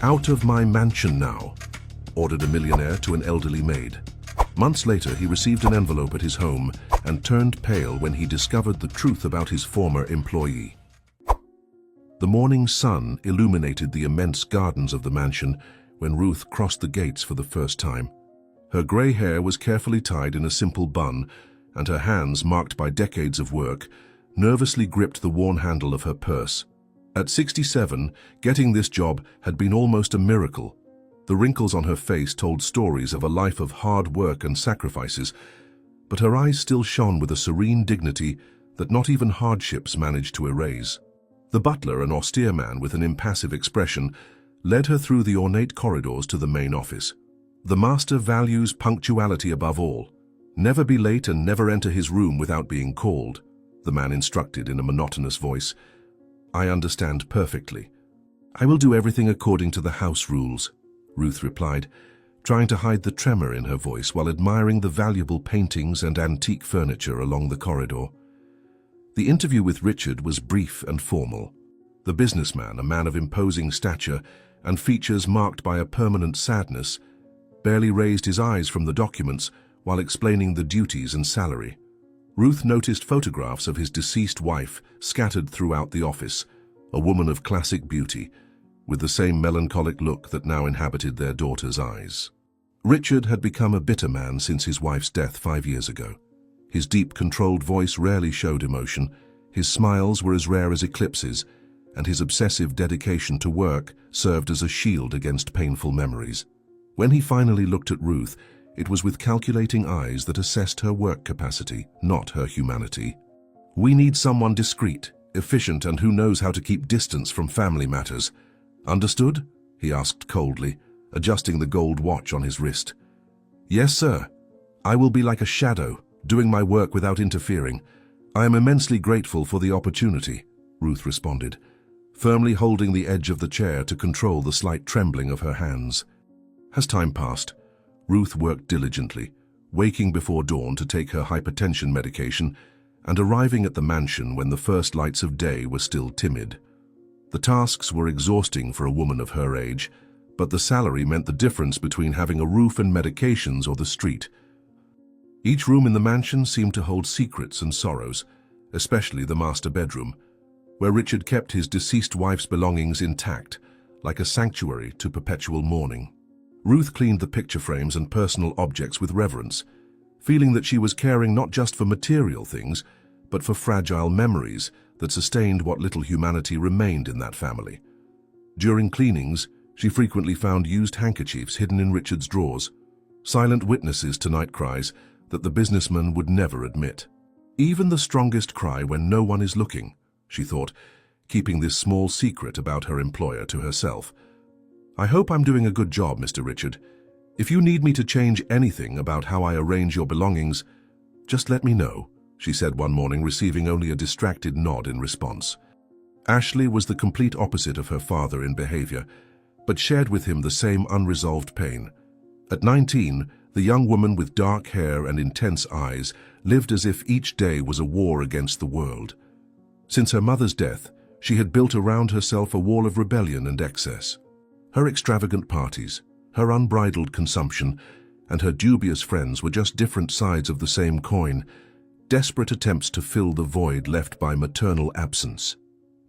"Out of my mansion now," ordered a millionaire to an elderly maid. Months later, he received an envelope at his home and turned pale when he discovered the truth about his former employee. The morning sun illuminated the immense gardens of the mansion when Ruth crossed the gates for the first time. Her grey hair was carefully tied in a simple bun, and her hands, marked by decades of work, nervously gripped the worn handle of her purse. At 67, getting this job had been almost a miracle. The wrinkles on her face told stories of a life of hard work and sacrifices, but her eyes still shone with a serene dignity that not even hardships managed to erase. The butler, an austere man with an impassive expression, led her through the ornate corridors to the main office. "The master values punctuality above all. Never be late and never enter his room without being called," the man instructed in a monotonous voice. "I understand perfectly. I will do everything according to the house rules," Ruth replied, trying to hide the tremor in her voice while admiring the valuable paintings and antique furniture along the corridor. The interview with Richard was brief and formal. The businessman, a man of imposing stature and features marked by a permanent sadness, barely raised his eyes from the documents while explaining the duties and salary. Ruth noticed photographs of his deceased wife scattered throughout the office, a woman of classic beauty, with the same melancholic look that now inhabited their daughter's eyes. Richard had become a bitter man since his wife's death 5 years ago. His deep, controlled voice rarely showed emotion, his smiles were as rare as eclipses, and his obsessive dedication to work served as a shield against painful memories. When he finally looked at Ruth, it was with calculating eyes that assessed her work capacity, not her humanity. "We need someone discreet, efficient, and who knows how to keep distance from family matters. Understood?" he asked coldly, adjusting the gold watch on his wrist. "Yes, sir. I will be like a shadow, doing my work without interfering. I am immensely grateful for the opportunity," Ruth responded, firmly holding the edge of the chair to control the slight trembling of her hands. As time passed, Ruth worked diligently, waking before dawn to take her hypertension medication and arriving at the mansion when the first lights of day were still timid. The tasks were exhausting for a woman of her age, but the salary meant the difference between having a roof and medications or the street. Each room in the mansion seemed to hold secrets and sorrows, especially the master bedroom, where Richard kept his deceased wife's belongings intact, like a sanctuary to perpetual mourning. Ruth cleaned the picture frames and personal objects with reverence, feeling that she was caring not just for material things, but for fragile memories that sustained what little humanity remained in that family. During cleanings, she frequently found used handkerchiefs hidden in Richard's drawers, silent witnesses to night cries that the businessman would never admit. "Even the strongest cry when no one is looking," she thought, keeping this small secret about her employer to herself. "I hope I'm doing a good job, Mr. Richard. If you need me to change anything about how I arrange your belongings, just let me know," she said one morning, receiving only a distracted nod in response. Ashley was the complete opposite of her father in behavior, but shared with him the same unresolved pain. At 19, the young woman with dark hair and intense eyes lived as if each day was a war against the world. Since her mother's death, she had built around herself a wall of rebellion and excess. Her extravagant parties, her unbridled consumption, and her dubious friends were just different sides of the same coin, desperate attempts to fill the void left by maternal absence.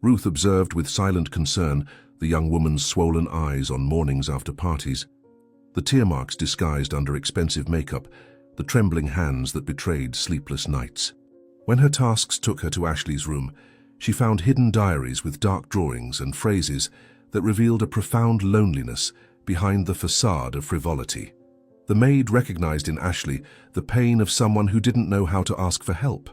Ruth observed with silent concern the young woman's swollen eyes on mornings after parties, the tear marks disguised under expensive makeup, the trembling hands that betrayed sleepless nights. When her tasks took her to Ashley's room, she found hidden diaries with dark drawings and phrases that revealed a profound loneliness behind the facade of frivolity. The maid recognized in Ashley the pain of someone who didn't know how to ask for help.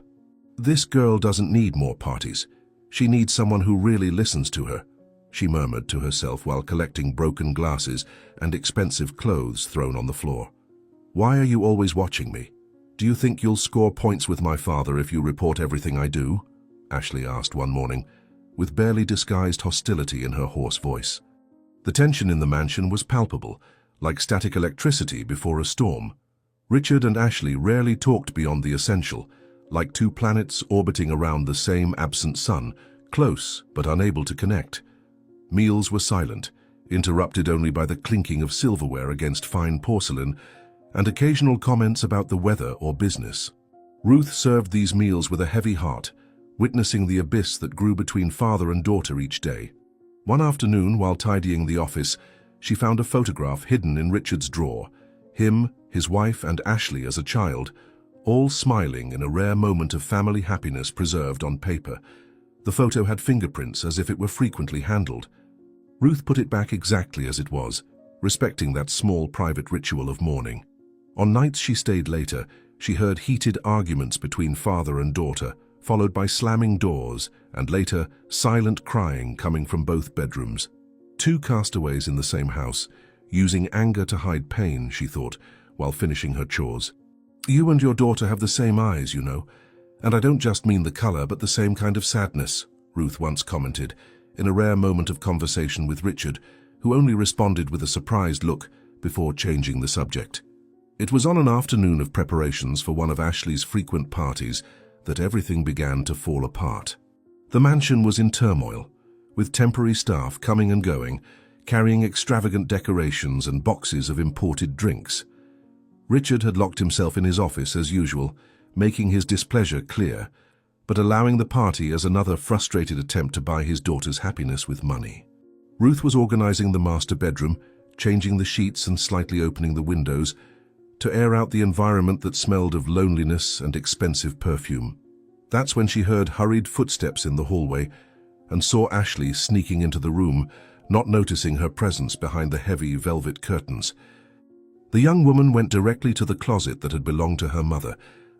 "This girl doesn't need more parties. She needs someone who really listens to her," she murmured to herself while collecting broken glasses and expensive clothes thrown on the floor. "Why are you always watching me? Do you think you'll score points with my father if you report everything I do?" Ashley asked one morning, with barely disguised hostility in her hoarse voice. The tension in the mansion was palpable, like static electricity before a storm. Richard and Ashley rarely talked beyond the essential, like two planets orbiting around the same absent sun, close but unable to connect. Meals were silent, interrupted only by the clinking of silverware against fine porcelain and occasional comments about the weather or business. Ruth served these meals with a heavy heart, witnessing the abyss that grew between father and daughter each day. One afternoon, while tidying the office, she found a photograph hidden in Richard's drawer. Him, his wife, and Ashley as a child, all smiling in a rare moment of family happiness preserved on paper. The photo had fingerprints as if it were frequently handled. Ruth put it back exactly as it was, respecting that small private ritual of mourning. On nights she stayed later, she heard heated arguments between father and daughter, followed by slamming doors and later silent crying coming from both bedrooms. Two castaways in the same house, using anger to hide pain, she thought, while finishing her chores. You and your daughter have the same eyes, you know, and I don't just mean the color but the same kind of sadness, Ruth once commented, in a rare moment of conversation with Richard, who only responded with a surprised look before changing the subject. It was on an afternoon of preparations for one of Ashley's frequent parties that everything began to fall apart. The mansion was in turmoil, with temporary staff coming and going, carrying extravagant decorations and boxes of imported drinks. Richard had locked himself in his office as usual, making his displeasure clear, but allowing the party as another frustrated attempt to buy his daughter's happiness with money. Ruth was organizing the master bedroom, changing the sheets and slightly opening the windows to air out the environment that smelled of loneliness and expensive perfume. That's when she heard hurried footsteps in the hallway and saw Ashley sneaking into the room, not noticing her presence behind the heavy velvet curtains. The young woman went directly to the closet that had belonged to her mother,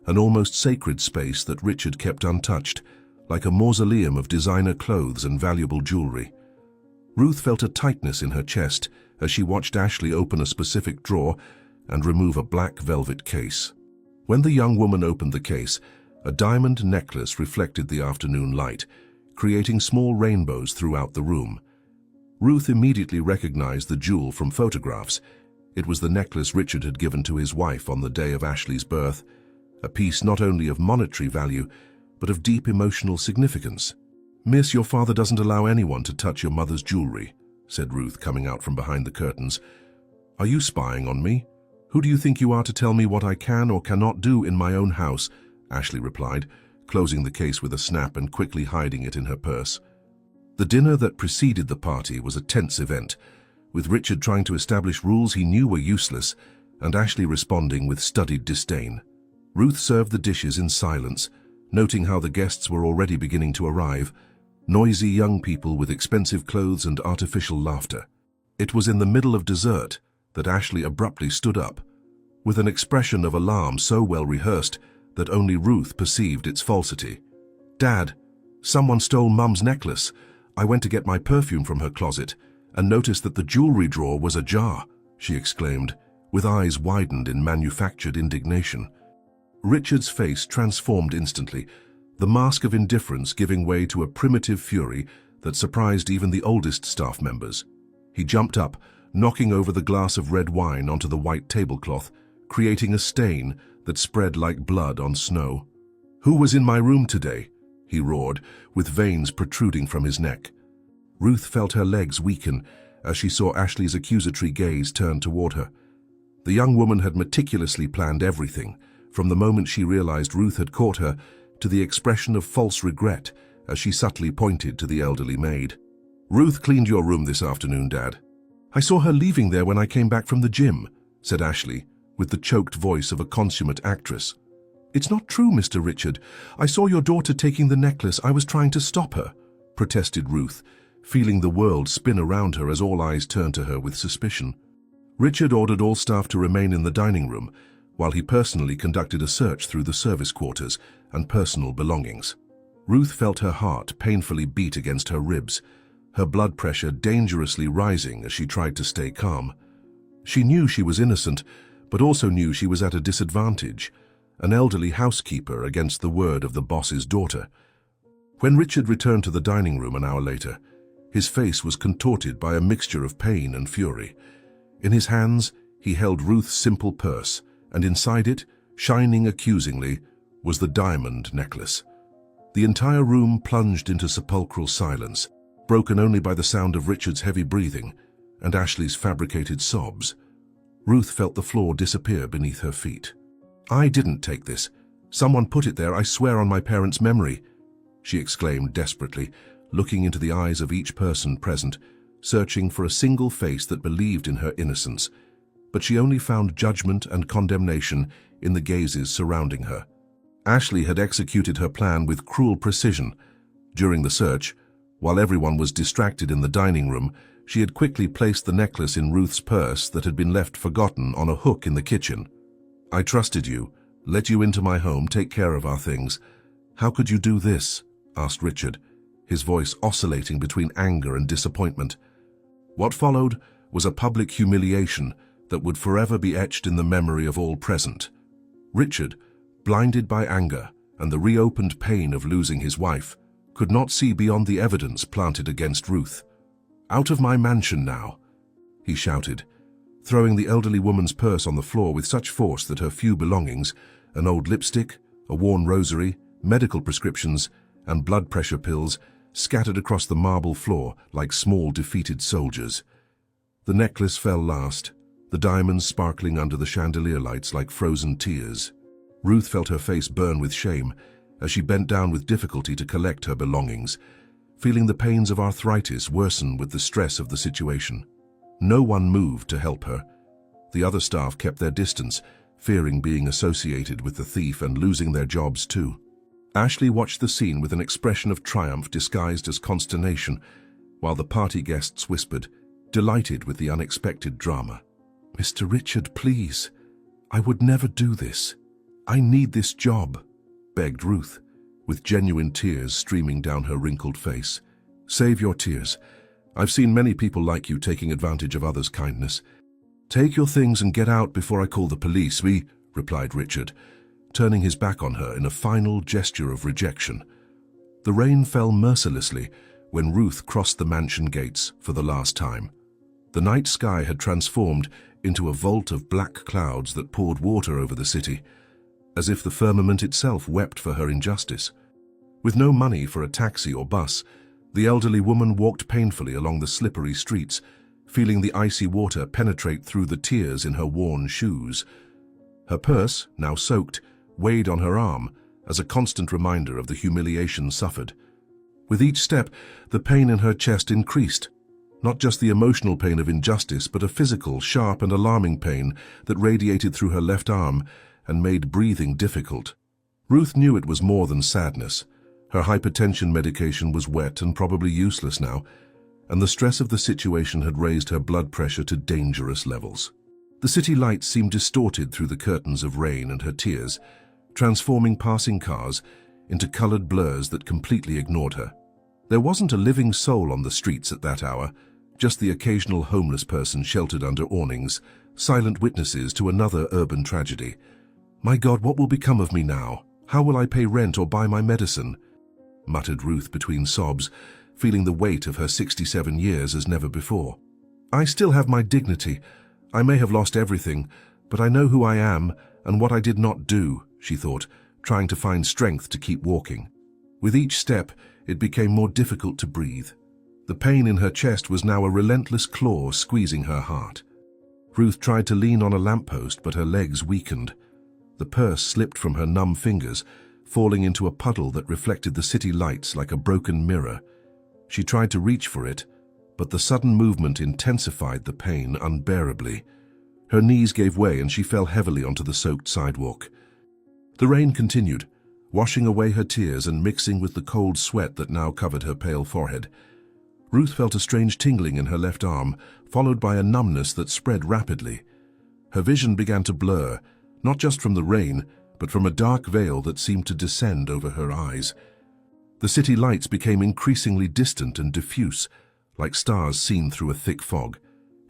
an almost sacred space that Richard kept untouched, like a mausoleum of designer clothes and valuable jewelry. Ruth felt a tightness in her chest as she watched Ashley open a specific drawer and remove a black velvet case. When the young woman opened the case, a diamond necklace reflected the afternoon light, creating small rainbows throughout the room. Ruth immediately recognized the jewel from photographs. It was the necklace Richard had given to his wife on the day of Ashley's birth, a piece not only of monetary value, but of deep emotional significance. "Miss, your father doesn't allow anyone to touch your mother's jewelry," said Ruth, coming out from behind the curtains. "Are you spying on me? Who do you think you are to tell me what I can or cannot do in my own house?" Ashley replied, closing the case with a snap and quickly hiding it in her purse. The dinner that preceded the party was a tense event, with Richard trying to establish rules he knew were useless and Ashley responding with studied disdain. Ruth served the dishes in silence, noting how the guests were already beginning to arrive, noisy young people with expensive clothes and artificial laughter. It was in the middle of dessert that Ashley abruptly stood up, with an expression of alarm so well rehearsed that only Ruth perceived its falsity. "Dad, someone stole Mum's necklace. I went to get my perfume from her closet and noticed that the jewelry drawer was ajar," she exclaimed, with eyes widened in manufactured indignation. Richard's face transformed instantly, the mask of indifference giving way to a primitive fury that surprised even the oldest staff members. He jumped up, knocking over the glass of red wine onto the white tablecloth, creating a stain that spread like blood on snow. "Who was in my room today?" he roared, with veins protruding from his neck. Ruth felt her legs weaken as she saw Ashley's accusatory gaze turn toward her. The young woman had meticulously planned everything, from the moment she realized Ruth had caught her to the expression of false regret as she subtly pointed to the elderly maid. "Ruth cleaned your room this afternoon, Dad." "I saw her leaving there when I came back from the gym," said Ashley, with the choked voice of a consummate actress. "It's not true, Mr. Richard. I saw your daughter taking the necklace. I was trying to stop her," protested Ruth, feeling the world spin around her as all eyes turned to her with suspicion. Richard ordered all staff to remain in the dining room, while he personally conducted a search through the service quarters and personal belongings. Ruth felt her heart painfully beat against her ribs, her blood pressure dangerously rising as she tried to stay calm. She knew she was innocent, but also knew she was at a disadvantage, an elderly housekeeper against the word of the boss's daughter. When Richard returned to the dining room an hour later, his face was contorted by a mixture of pain and fury. In his hands, he held Ruth's simple purse, and inside it, shining accusingly, was the diamond necklace. The entire room plunged into sepulchral silence, broken only by the sound of Richard's heavy breathing, and Ashley's fabricated sobs, Ruth felt the floor disappear beneath her feet. "I didn't take this. Someone put it there, I swear on my parents' memory," she exclaimed desperately, looking into the eyes of each person present, searching for a single face that believed in her innocence. But she only found judgment and condemnation in the gazes surrounding her. Ashley had executed her plan with cruel precision. During the search, while everyone was distracted in the dining room, she had quickly placed the necklace in Ruth's purse that had been left forgotten on a hook in the kitchen. "I trusted you, let you into my home, take care of our things. How could you do this?" asked Richard, his voice oscillating between anger and disappointment. What followed was a public humiliation that would forever be etched in the memory of all present. Richard, blinded by anger and the reopened pain of losing his wife, could not see beyond the evidence planted against Ruth. "Out of my mansion now," he shouted, throwing the elderly woman's purse on the floor with such force that her few belongings, an old lipstick, a worn rosary, medical prescriptions, and blood pressure pills, scattered across the marble floor like small defeated soldiers. The necklace fell last, the diamonds sparkling under the chandelier lights like frozen tears. Ruth felt her face burn with shame as she bent down with difficulty to collect her belongings, feeling the pains of arthritis worsen with the stress of the situation. No one moved to help her. The other staff kept their distance, fearing being associated with the thief and losing their jobs too. Ashley watched the scene with an expression of triumph disguised as consternation, while the party guests whispered, delighted with the unexpected drama. "Mr. Richard, please. I would never do this. I need this job," begged Ruth, with genuine tears streaming down her wrinkled face. "Save your tears. I've seen many people like you taking advantage of others' kindness. Take your things and get out before I call the police," replied Richard, turning his back on her in a final gesture of rejection. The rain fell mercilessly when Ruth crossed the mansion gates for the last time. The night sky had transformed into a vault of black clouds that poured water over the city, as if the firmament itself wept for her injustice. With no money for a taxi or bus, the elderly woman walked painfully along the slippery streets, feeling the icy water penetrate through the tears in her worn shoes. Her purse, now soaked, weighed on her arm as a constant reminder of the humiliation suffered. With each step, the pain in her chest increased. Not just the emotional pain of injustice, but a physical, sharp and alarming pain that radiated through her left arm and made breathing difficult. Ruth knew it was more than sadness. Her hypertension medication was wet and probably useless now, and the stress of the situation had raised her blood pressure to dangerous levels. The city lights seemed distorted through the curtains of rain and her tears, transforming passing cars into colored blurs that completely ignored her. There wasn't a living soul on the streets at that hour, just the occasional homeless person sheltered under awnings, silent witnesses to another urban tragedy. "My God, what will become of me now? How will I pay rent or buy my medicine?" muttered Ruth between sobs, feeling the weight of her 67 years as never before. "I still have my dignity. I may have lost everything, but I know who I am and what I did not do," she thought, trying to find strength to keep walking. With each step, it became more difficult to breathe. The pain in her chest was now a relentless claw squeezing her heart. Ruth tried to lean on a lamppost, but her legs weakened. The purse slipped from her numb fingers, falling into a puddle that reflected the city lights like a broken mirror. She tried to reach for it, but the sudden movement intensified the pain unbearably. Her knees gave way and she fell heavily onto the soaked sidewalk. The rain continued, washing away her tears and mixing with the cold sweat that now covered her pale forehead. Ruth felt a strange tingling in her left arm, followed by a numbness that spread rapidly. Her vision began to blur, not just from the rain, but from a dark veil that seemed to descend over her eyes. The city lights became increasingly distant and diffuse, like stars seen through a thick fog.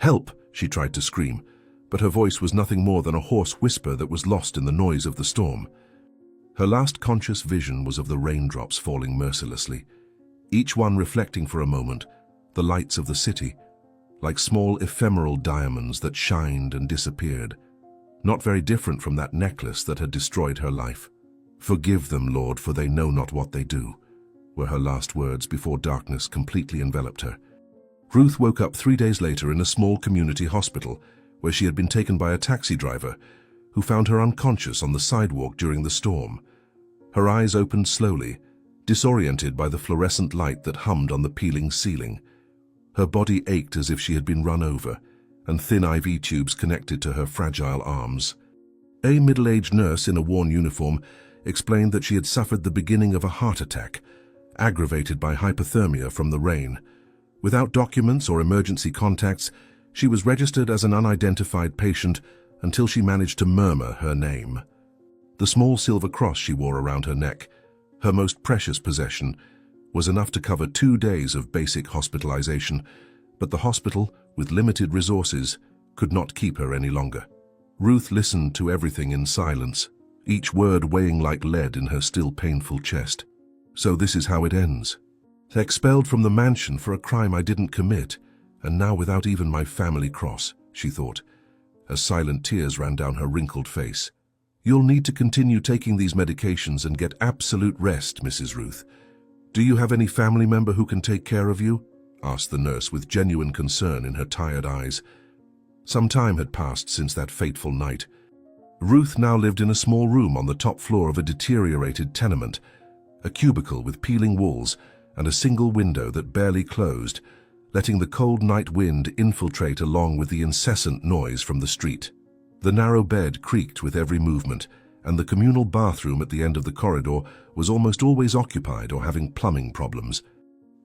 "Help!" she tried to scream, but her voice was nothing more than a hoarse whisper that was lost in the noise of the storm. Her last conscious vision was of the raindrops falling mercilessly, each one reflecting for a moment the lights of the city, like small ephemeral diamonds that shined and disappeared. Not very different from that necklace that had destroyed her life. "Forgive them, Lord, for they know not what they do," were her last words before darkness completely enveloped her. Ruth woke up 3 days later in a small community hospital, where she had been taken by a taxi driver, who found her unconscious on the sidewalk during the storm. Her eyes opened slowly, disoriented by the fluorescent light that hummed on the peeling ceiling. Her body ached as if she had been run over, and thin IV tubes connected to her fragile arms. A middle-aged nurse in a worn uniform explained that she had suffered the beginning of a heart attack, aggravated by hypothermia from the rain. Without documents or emergency contacts, she was registered as an unidentified patient until she managed to murmur her name. The small silver cross she wore around her neck, her most precious possession, was enough to cover 2 days of basic hospitalization, but the hospital, with limited resources, could not keep her any longer. Ruth listened to everything in silence, each word weighing like lead in her still painful chest. So this is how it ends. Expelled from the mansion for a crime I didn't commit, and now without even my family cross, she thought, as silent tears ran down her wrinkled face. You'll need to continue taking these medications and get absolute rest, Mrs. Ruth. Do you have any family member who can take care of you? Asked the nurse with genuine concern in her tired eyes. Some time had passed since that fateful night. Ruth now lived in a small room on the top floor of a deteriorated tenement, a cubicle with peeling walls and a single window that barely closed, letting the cold night wind infiltrate along with the incessant noise from the street. The narrow bed creaked with every movement, and the communal bathroom at the end of the corridor was almost always occupied or having plumbing problems.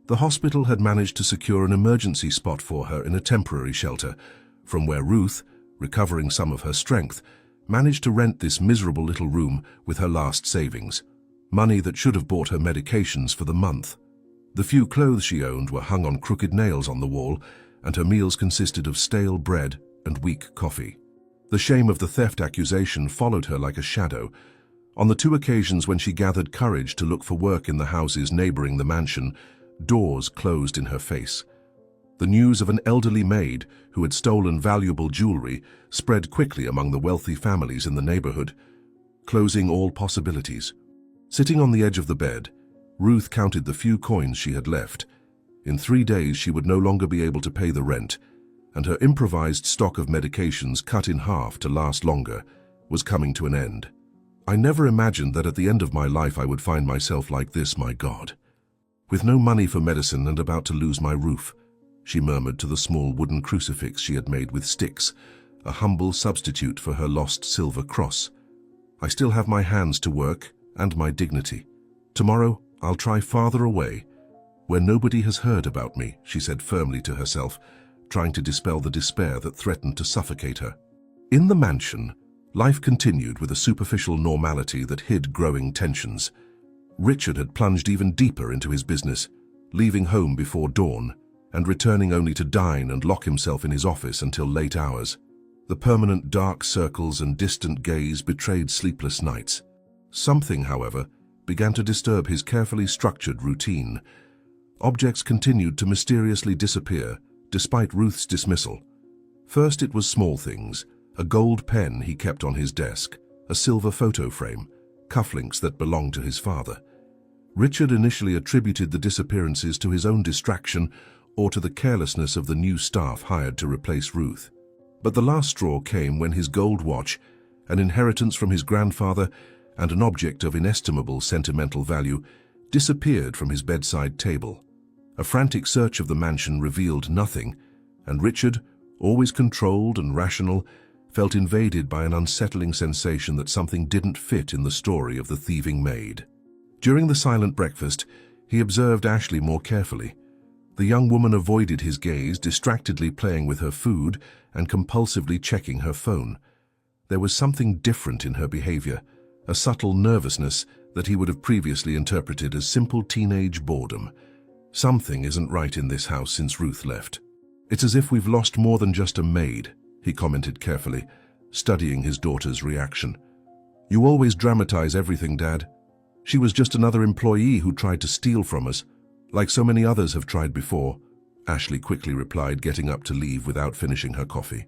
The hospital had managed to secure an emergency spot for her in a temporary shelter, from where Ruth, recovering some of her strength, managed to rent this miserable little room with her last savings, money that should have bought her medications for the month. The few clothes she owned were hung on crooked nails on the wall, and her meals consisted of stale bread and weak coffee. The shame of the theft accusation followed her like a shadow. On the 2 occasions when she gathered courage to look for work in the houses neighboring the mansion, doors closed in her face. The news of an elderly maid who had stolen valuable jewelry spread quickly among the wealthy families in the neighborhood, closing all possibilities. Sitting on the edge of the bed, Ruth counted the few coins she had left. In 3 days she would no longer be able to pay the rent, and her improvised stock of medications cut in half to last longer was coming to an end. I never imagined that at the end of my life I would find myself like this, my God. With no money for medicine and about to lose my roof, she murmured to the small wooden crucifix she had made with sticks, a humble substitute for her lost silver cross. I still have my hands to work and my dignity. Tomorrow I'll try farther away, where nobody has heard about me, she said firmly to herself, trying to dispel the despair that threatened to suffocate her. In the mansion, life continued with a superficial normality that hid growing tensions. Richard had plunged even deeper into his business, leaving home before dawn and returning only to dine and lock himself in his office until late hours. The permanent dark circles and distant gaze betrayed sleepless nights. Something, however, began to disturb his carefully structured routine. Objects continued to mysteriously disappear, despite Ruth's dismissal. First it was small things, a gold pen he kept on his desk, a silver photo frame, cufflinks that belonged to his father. Richard initially attributed the disappearances to his own distraction or to the carelessness of the new staff hired to replace Ruth. But the last straw came when his gold watch, an inheritance from his grandfather and an object of inestimable sentimental value, disappeared from his bedside table. A frantic search of the mansion revealed nothing, and Richard, always controlled and rational, felt invaded by an unsettling sensation that something didn't fit in the story of the thieving maid. During the silent breakfast, he observed Ashley more carefully. The young woman avoided his gaze, distractedly playing with her food and compulsively checking her phone. There was something different in her behavior, a subtle nervousness that he would have previously interpreted as simple teenage boredom. Something isn't right in this house since Ruth left. It's as if we've lost more than just a maid, he commented carefully, studying his daughter's reaction. You always dramatize everything, Dad. She was just another employee who tried to steal from us, like so many others have tried before, Ashley quickly replied, getting up to leave without finishing her coffee.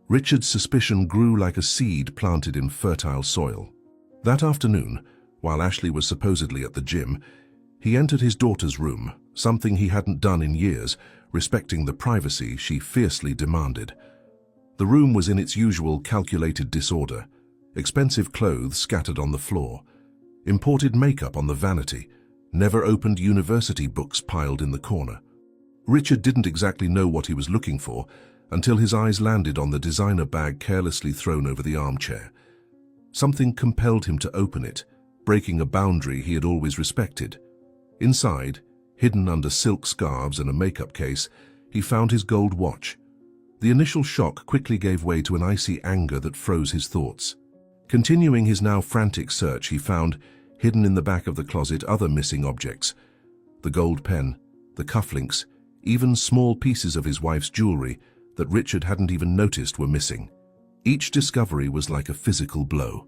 Richard's suspicion grew like a seed planted in fertile soil. That afternoon, while Ashley was supposedly at the gym, he entered his daughter's room, something he hadn't done in years, respecting the privacy she fiercely demanded. The room was in its usual calculated disorder, expensive clothes scattered on the floor, imported makeup on the vanity, never-opened university books piled in the corner. Richard didn't exactly know what he was looking for until his eyes landed on the designer bag carelessly thrown over the armchair. Something compelled him to open it, breaking a boundary he had always respected. Inside, hidden under silk scarves and a makeup case, he found his gold watch. The initial shock quickly gave way to an icy anger that froze his thoughts. Continuing his now frantic search, he found, hidden in the back of the closet, other missing objects. The gold pen, the cufflinks, even small pieces of his wife's jewelry that Richard hadn't even noticed were missing. Each discovery was like a physical blow.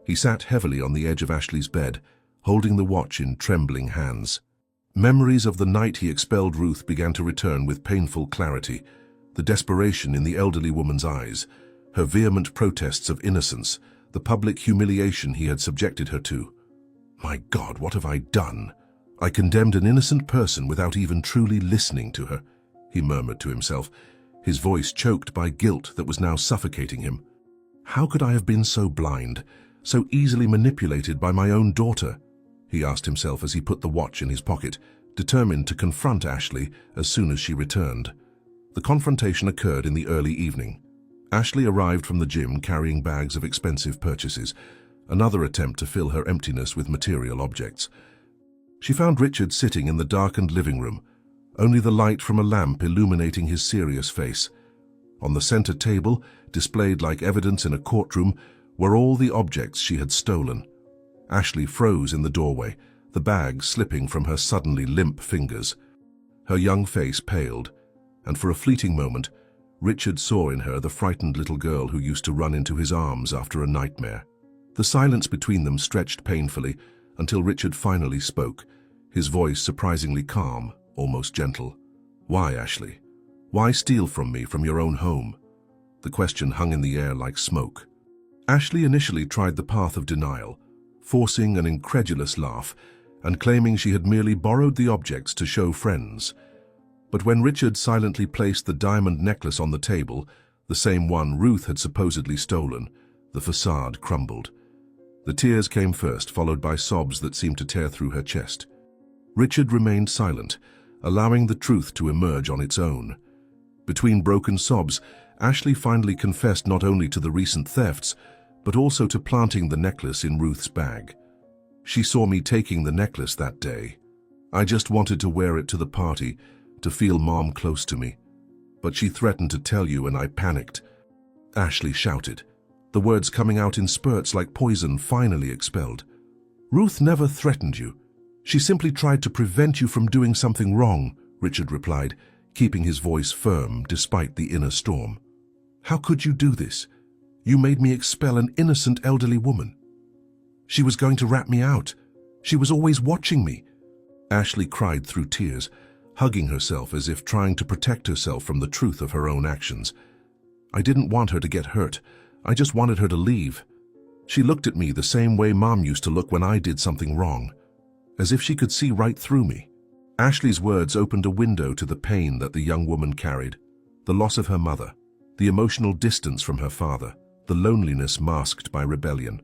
He sat heavily on the edge of Ashley's bed, holding the watch in trembling hands. Memories of the night he expelled Ruth began to return with painful clarity. The desperation in the elderly woman's eyes, her vehement protests of innocence, the public humiliation he had subjected her to. My God, what have I done? I condemned an innocent person without even truly listening to her, he murmured to himself, his voice choked by guilt that was now suffocating him. How could I have been so blind, so easily manipulated by my own daughter? He asked himself as he put the watch in his pocket, determined to confront Ashley as soon as she returned. The confrontation occurred in the early evening. Ashley arrived from the gym carrying bags of expensive purchases, another attempt to fill her emptiness with material objects. She found Richard sitting in the darkened living room, only the light from a lamp illuminating his serious face. On the center table, displayed like evidence in a courtroom, were all the objects she had stolen. Ashley froze in the doorway, the bag slipping from her suddenly limp fingers. Her young face paled, and for a fleeting moment, Richard saw in her the frightened little girl who used to run into his arms after a nightmare. The silence between them stretched painfully until Richard finally spoke, his voice surprisingly calm, almost gentle. Why, Ashley? Why steal from me from your own home? The question hung in the air like smoke. Ashley initially tried the path of denial, forcing an incredulous laugh and claiming she had merely borrowed the objects to show friends. But when Richard silently placed the diamond necklace on the table, the same one Ruth had supposedly stolen, the facade crumbled. The tears came first, followed by sobs that seemed to tear through her chest. Richard remained silent, allowing the truth to emerge on its own. Between broken sobs, Ashley finally confessed not only to the recent thefts, but also to planting the necklace in Ruth's bag. She saw me taking the necklace that day. I just wanted to wear it to the party, to feel Mom close to me. But she threatened to tell you and I panicked. Ashley shouted, the words coming out in spurts like poison finally expelled. Ruth never threatened you. She simply tried to prevent you from doing something wrong, Richard replied, keeping his voice firm despite the inner storm. How could you do this? You made me expel an innocent elderly woman. She was going to rat me out. She was always watching me. Ashley cried through tears, hugging herself as if trying to protect herself from the truth of her own actions. I didn't want her to get hurt. I just wanted her to leave. She looked at me the same way Mom used to look when I did something wrong, as if she could see right through me. Ashley's words opened a window to the pain that the young woman carried, the loss of her mother, the emotional distance from her father, the loneliness masked by rebellion.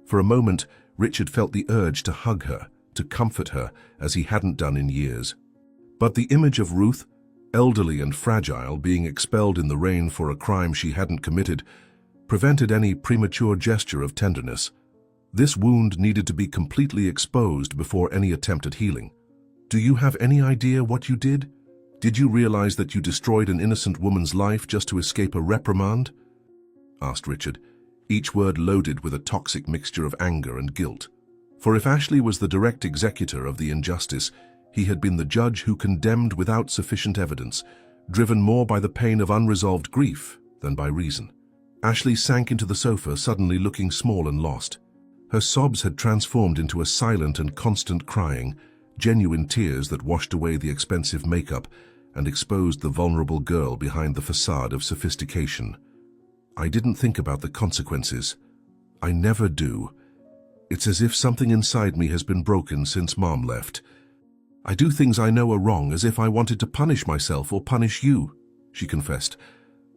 For a moment, Richard felt the urge to hug her, to comfort her as he hadn't done in years. But the image of Ruth, elderly and fragile, being expelled in the rain for a crime she hadn't committed, prevented any premature gesture of tenderness. This wound needed to be completely exposed before any attempt at healing. Do you have any idea what you did? Did you realize that you destroyed an innocent woman's life just to escape a reprimand? Asked Richard, each word loaded with a toxic mixture of anger and guilt. For if Ashley was the direct executor of the injustice, he had been the judge who condemned without sufficient evidence, driven more by the pain of unresolved grief than by reason. Ashley sank into the sofa, suddenly looking small and lost. Her sobs had transformed into a silent and constant crying, genuine tears that washed away the expensive makeup and exposed the vulnerable girl behind the facade of sophistication. I didn't think about the consequences. I never do. It's as if something inside me has been broken since Mom left. I do things I know are wrong as if I wanted to punish myself or punish you, she confessed,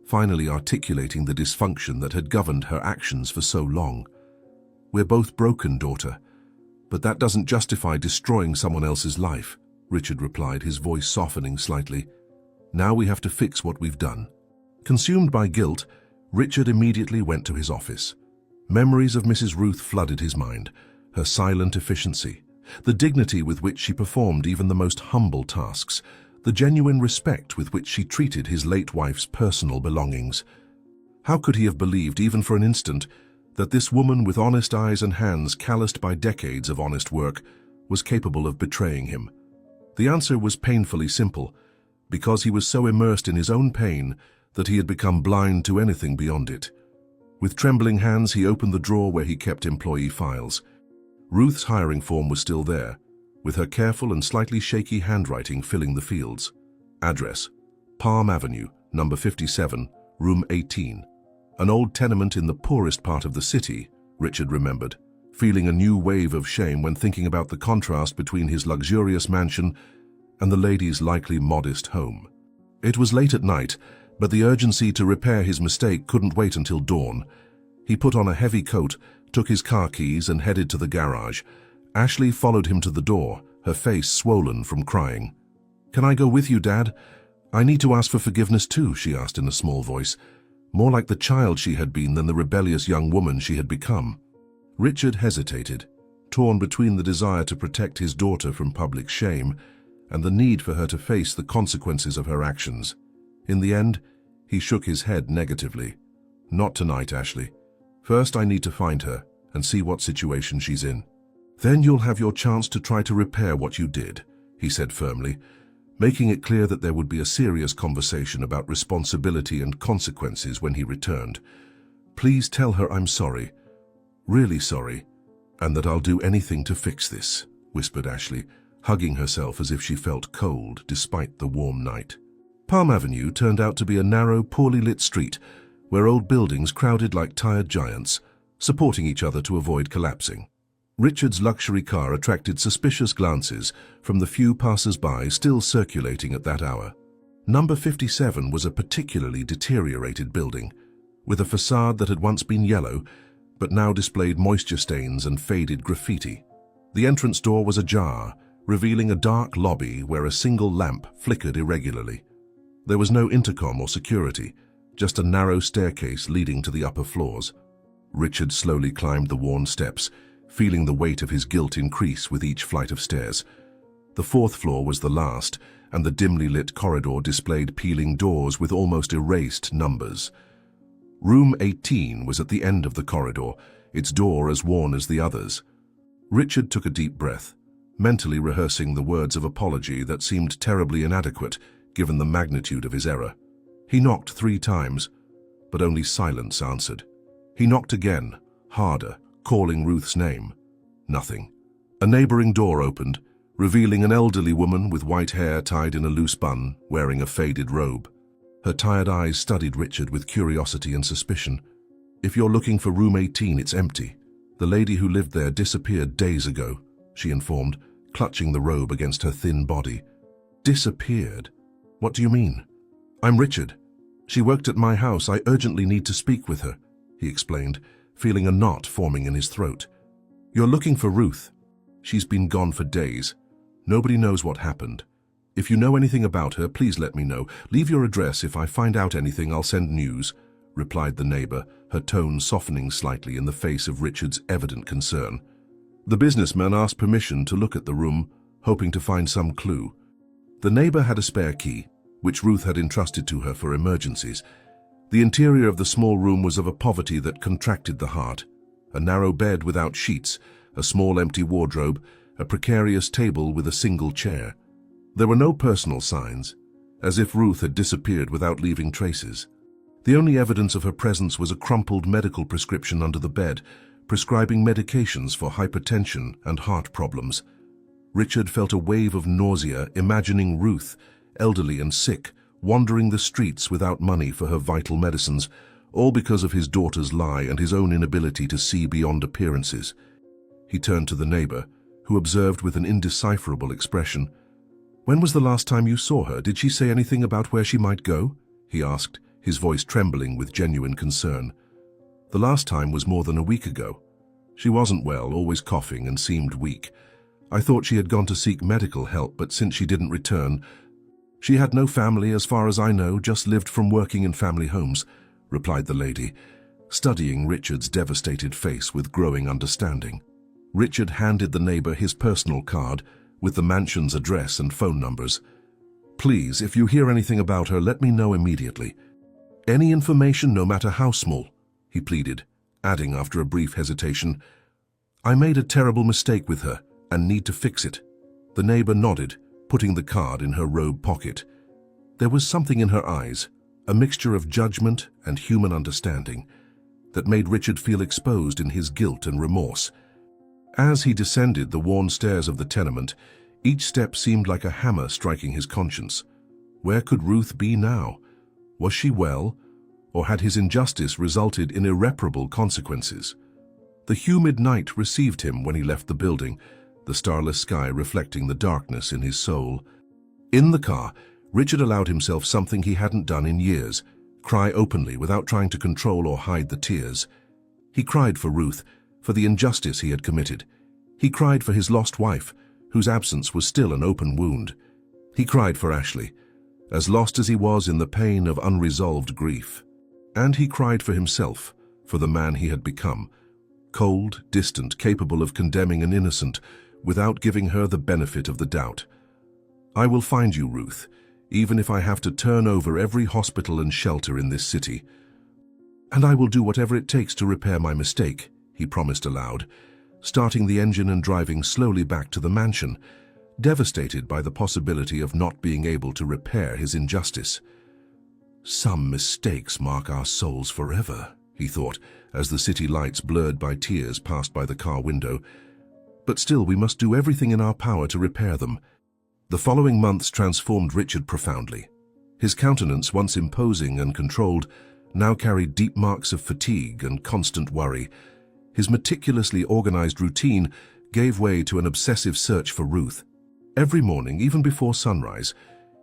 finally articulating the dysfunction that had governed her actions for so long. We're both broken, daughter, but that doesn't justify destroying someone else's life, Richard replied, his voice softening slightly. Now we have to fix what we've done. Consumed by guilt, Richard immediately went to his office. Memories of Mrs. Ruth flooded his mind, her silent efficiency, the dignity with which she performed even the most humble tasks, the genuine respect with which she treated his late wife's personal belongings. How could he have believed, even for an instant, that this woman with honest eyes and hands calloused by decades of honest work was capable of betraying him? The answer was painfully simple, because he was so immersed in his own pain that he had become blind to anything beyond it. With trembling hands, he opened the drawer where he kept employee files. Ruth's hiring form was still there, with her careful and slightly shaky handwriting filling the fields. Address: Palm Avenue, number 57, room 18. An old tenement in the poorest part of the city, Richard remembered, feeling a new wave of shame when thinking about the contrast between his luxurious mansion and the lady's likely modest home. It was late at night, but the urgency to repair his mistake couldn't wait until dawn. He put on a heavy coat, took his car keys and headed to the garage. Ashley followed him to the door, her face swollen from crying. "Can I go with you, Dad? I need to ask for forgiveness too," she asked in a small voice, more like the child she had been than the rebellious young woman she had become. Richard hesitated, torn between the desire to protect his daughter from public shame and the need for her to face the consequences of her actions. In the end, he shook his head negatively. "Not tonight, Ashley. First, I need to find her and see what situation she's in. Then you'll have your chance to try to repair what you did," he said firmly, making it clear that there would be a serious conversation about responsibility and consequences when he returned. "Please tell her I'm sorry, really sorry, and that I'll do anything to fix this," whispered Ashley, hugging herself as if she felt cold despite the warm night. Palm Avenue turned out to be a narrow, poorly lit street where old buildings crowded like tired giants, supporting each other to avoid collapsing. Richard's luxury car attracted suspicious glances from the few passers-by still circulating at that hour. Number 57 was a particularly deteriorated building, with a facade that had once been yellow, but now displayed moisture stains and faded graffiti. The entrance door was ajar, revealing a dark lobby where a single lamp flickered irregularly. There was no intercom or security, just a narrow staircase leading to the upper floors. Richard slowly climbed the worn steps, feeling the weight of his guilt increase with each flight of stairs. The fourth floor was the last, and the dimly lit corridor displayed peeling doors with almost erased numbers. Room 18 was at the end of the corridor, its door as worn as the others. Richard took a deep breath, mentally rehearsing the words of apology that seemed terribly inadequate given the magnitude of his error. He knocked 3 times, but only silence answered. He knocked again, harder, calling Ruth's name. Nothing. A neighboring door opened, revealing an elderly woman with white hair tied in a loose bun, wearing a faded robe. Her tired eyes studied Richard with curiosity and suspicion. "If you're looking for room 18, it's empty. The lady who lived there disappeared days ago," she informed, clutching the robe against her thin body. "Disappeared? What do you mean?" "I'm Richard. She worked at my house. I urgently need to speak with her," he explained, feeling a knot forming in his throat. "You're looking for Ruth. She's been gone for days. Nobody knows what happened. If you know anything about her, please let me know. Leave your address. If I find out anything, I'll send news," replied the neighbor, her tone softening slightly in the face of Richard's evident concern. The businessman asked permission to look at the room, hoping to find some clue. The neighbor had a spare key, which Ruth had entrusted to her for emergencies. The interior of the small room was of a poverty that contracted the heart. A narrow bed without sheets, a small empty wardrobe, a precarious table with a single chair. There were no personal signs, as if Ruth had disappeared without leaving traces. The only evidence of her presence was a crumpled medical prescription under the bed, prescribing medications for hypertension and heart problems. Richard felt a wave of nausea imagining Ruth, elderly and sick, wandering the streets without money for her vital medicines, all because of his daughter's lie and his own inability to see beyond appearances. He turned to the neighbor, who observed with an indecipherable expression, "When was the last time you saw her? Did she say anything about where she might go?" he asked, his voice trembling with genuine concern. "The last time was more than a week ago. She wasn't well, always coughing and seemed weak. I thought she had gone to seek medical help, but since she didn't return—" "She had no family, as far as I know, just lived from working in family homes," replied the lady, studying Richard's devastated face with growing understanding. Richard handed the neighbor his personal card with the mansion's address and phone numbers. "Please, if you hear anything about her, let me know immediately. Any information, no matter how small," he pleaded, adding after a brief hesitation, "I made a terrible mistake with her and need to fix it." The neighbor nodded, putting the card in her robe pocket. There was something in her eyes, a mixture of judgment and human understanding, that made Richard feel exposed in his guilt and remorse. As he descended the worn stairs of the tenement, each step seemed like a hammer striking his conscience. Where could Ruth be now? Was she well, or had his injustice resulted in irreparable consequences? The humid night received him when he left the building, the starless sky reflecting the darkness in his soul. In the car, Richard allowed himself something he hadn't done in years: cry openly without trying to control or hide the tears. He cried for Ruth, for the injustice he had committed. He cried for his lost wife, whose absence was still an open wound. He cried for Ashley, as lost as he was in the pain of unresolved grief. And he cried for himself, for the man he had become, cold, distant, capable of condemning an innocent, without giving her the benefit of the doubt. "I will find you, Ruth, even if I have to turn over every hospital and shelter in this city. And I will do whatever it takes to repair my mistake," he promised aloud, starting the engine and driving slowly back to the mansion, devastated by the possibility of not being able to repair his injustice. "Some mistakes mark our souls forever," he thought, as the city lights blurred by tears passed by the car window. "But still, we must do everything in our power to repair them." The following months transformed Richard profoundly. His countenance, once imposing and controlled, now carried deep marks of fatigue and constant worry. His meticulously organized routine gave way to an obsessive search for Ruth. Every morning, even before sunrise,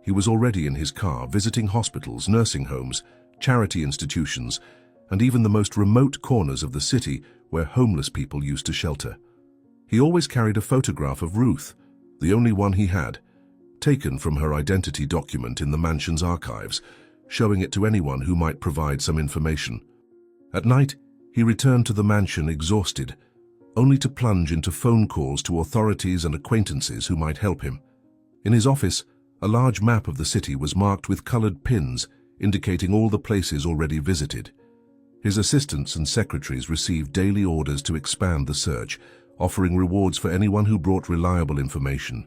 he was already in his car, visiting hospitals, nursing homes, charity institutions, and even the most remote corners of the city where homeless people used to shelter. He always carried a photograph of Ruth, the only one he had, taken from her identity document in the mansion's archives, showing it to anyone who might provide some information. At night, he returned to the mansion exhausted, only to plunge into phone calls to authorities and acquaintances who might help him. In his office, a large map of the city was marked with colored pins indicating all the places already visited. His assistants and secretaries received daily orders to expand the search, offering rewards for anyone who brought reliable information.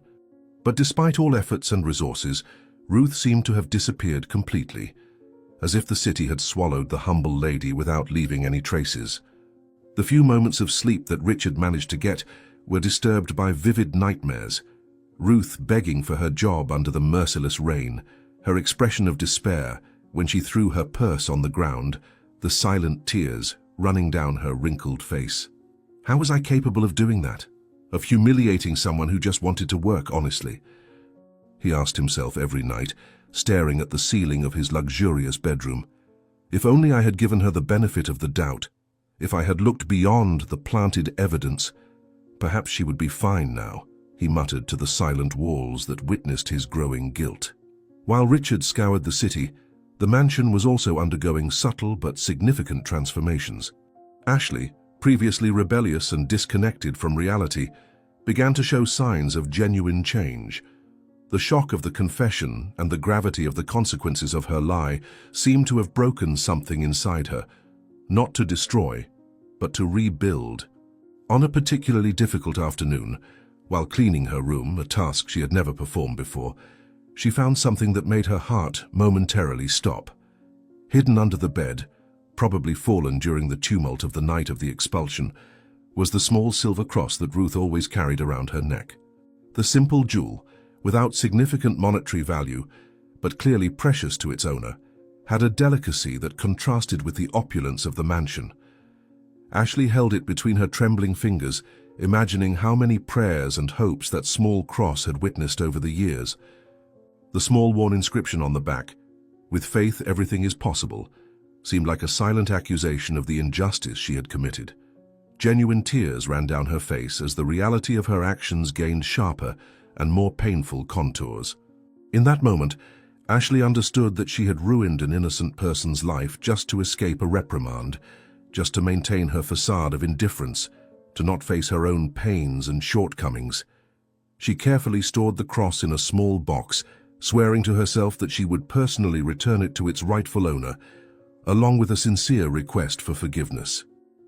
But despite all efforts and resources, Ruth seemed to have disappeared completely, as if the city had swallowed the humble lady without leaving any traces. The few moments of sleep that Richard managed to get were disturbed by vivid nightmares: Ruth begging for her job under the merciless rain, her expression of despair when she threw her purse on the ground, the silent tears running down her wrinkled face. How was I capable of doing that? Of humiliating someone who just wanted to work honestly? He asked himself every night, staring at the ceiling of his luxurious bedroom. If only I had given her the benefit of the doubt. If I had looked beyond the planted evidence, perhaps she would be fine now, he muttered to the silent walls that witnessed his growing guilt. While Richard scoured the city, the mansion was also undergoing subtle but significant transformations. Ashley, previously rebellious and disconnected from reality, began to show signs of genuine change. The shock of the confession and the gravity of the consequences of her lie seemed to have broken something inside her, not to destroy, but to rebuild. On a particularly difficult afternoon, while cleaning her room, a task she had never performed before, she found something that made her heart momentarily stop. Hidden under the bed, probably fallen during the tumult of the night of the expulsion, was the small silver cross that Ruth always carried around her neck. The simple jewel, without significant monetary value, but clearly precious to its owner, had a delicacy that contrasted with the opulence of the mansion. Ashley held it between her trembling fingers, imagining how many prayers and hopes that small cross had witnessed over the years. The small worn inscription on the back, "With faith everything is possible," seemed like a silent accusation of the injustice she had committed. Genuine tears ran down her face as the reality of her actions gained sharper and more painful contours. In that moment, Ashley understood that she had ruined an innocent person's life just to escape a reprimand, just to maintain her facade of indifference, to not face her own pains and shortcomings. She carefully stored the cross in a small box, swearing to herself that she would personally return it to its rightful owner, along with a sincere request for forgiveness.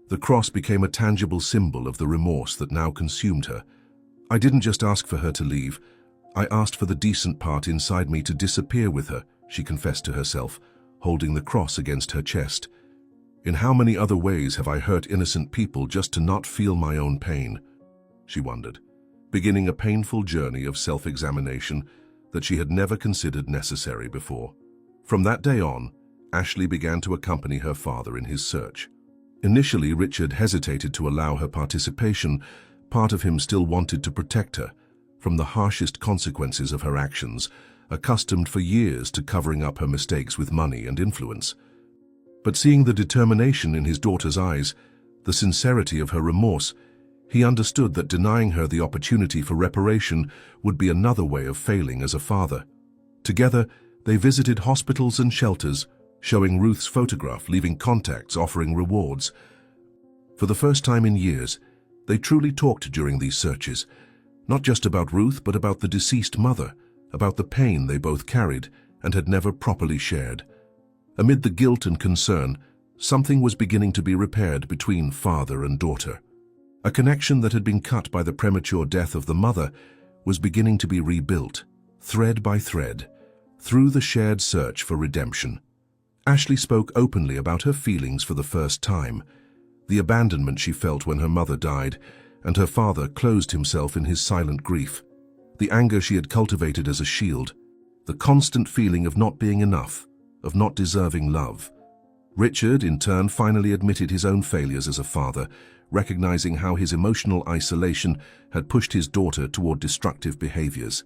The cross became a tangible symbol of the remorse that now consumed her. "I didn't just ask for her to leave. I asked for the decent part inside me to disappear with her," she confessed to herself, holding the cross against her chest. "In how many other ways have I hurt innocent people just to not feel my own pain?" she wondered, beginning a painful journey of self-examination that she had never considered necessary before. From that day on, Ashley began to accompany her father in his search. Initially, Richard hesitated to allow her participation. Part of him still wanted to protect her from the harshest consequences of her actions, accustomed for years to covering up her mistakes with money and influence. But seeing the determination in his daughter's eyes, the sincerity of her remorse, he understood that denying her the opportunity for reparation would be another way of failing as a father. Together, they visited hospitals and shelters, showing Ruth's photograph, leaving contacts, offering rewards. For the first time in years, they truly talked during these searches, not just about Ruth, but about the deceased mother, about the pain they both carried and had never properly shared. Amid the guilt and concern, something was beginning to be repaired between father and daughter. A connection that had been cut by the premature death of the mother was beginning to be rebuilt, thread by thread, through the shared search for redemption. Ashley spoke openly about her feelings for the first time, the abandonment she felt when her mother died, and her father closed himself in his silent grief, the anger she had cultivated as a shield, the constant feeling of not being enough, of not deserving love. Richard, in turn, finally admitted his own failures as a father, recognizing how his emotional isolation had pushed his daughter toward destructive behaviors.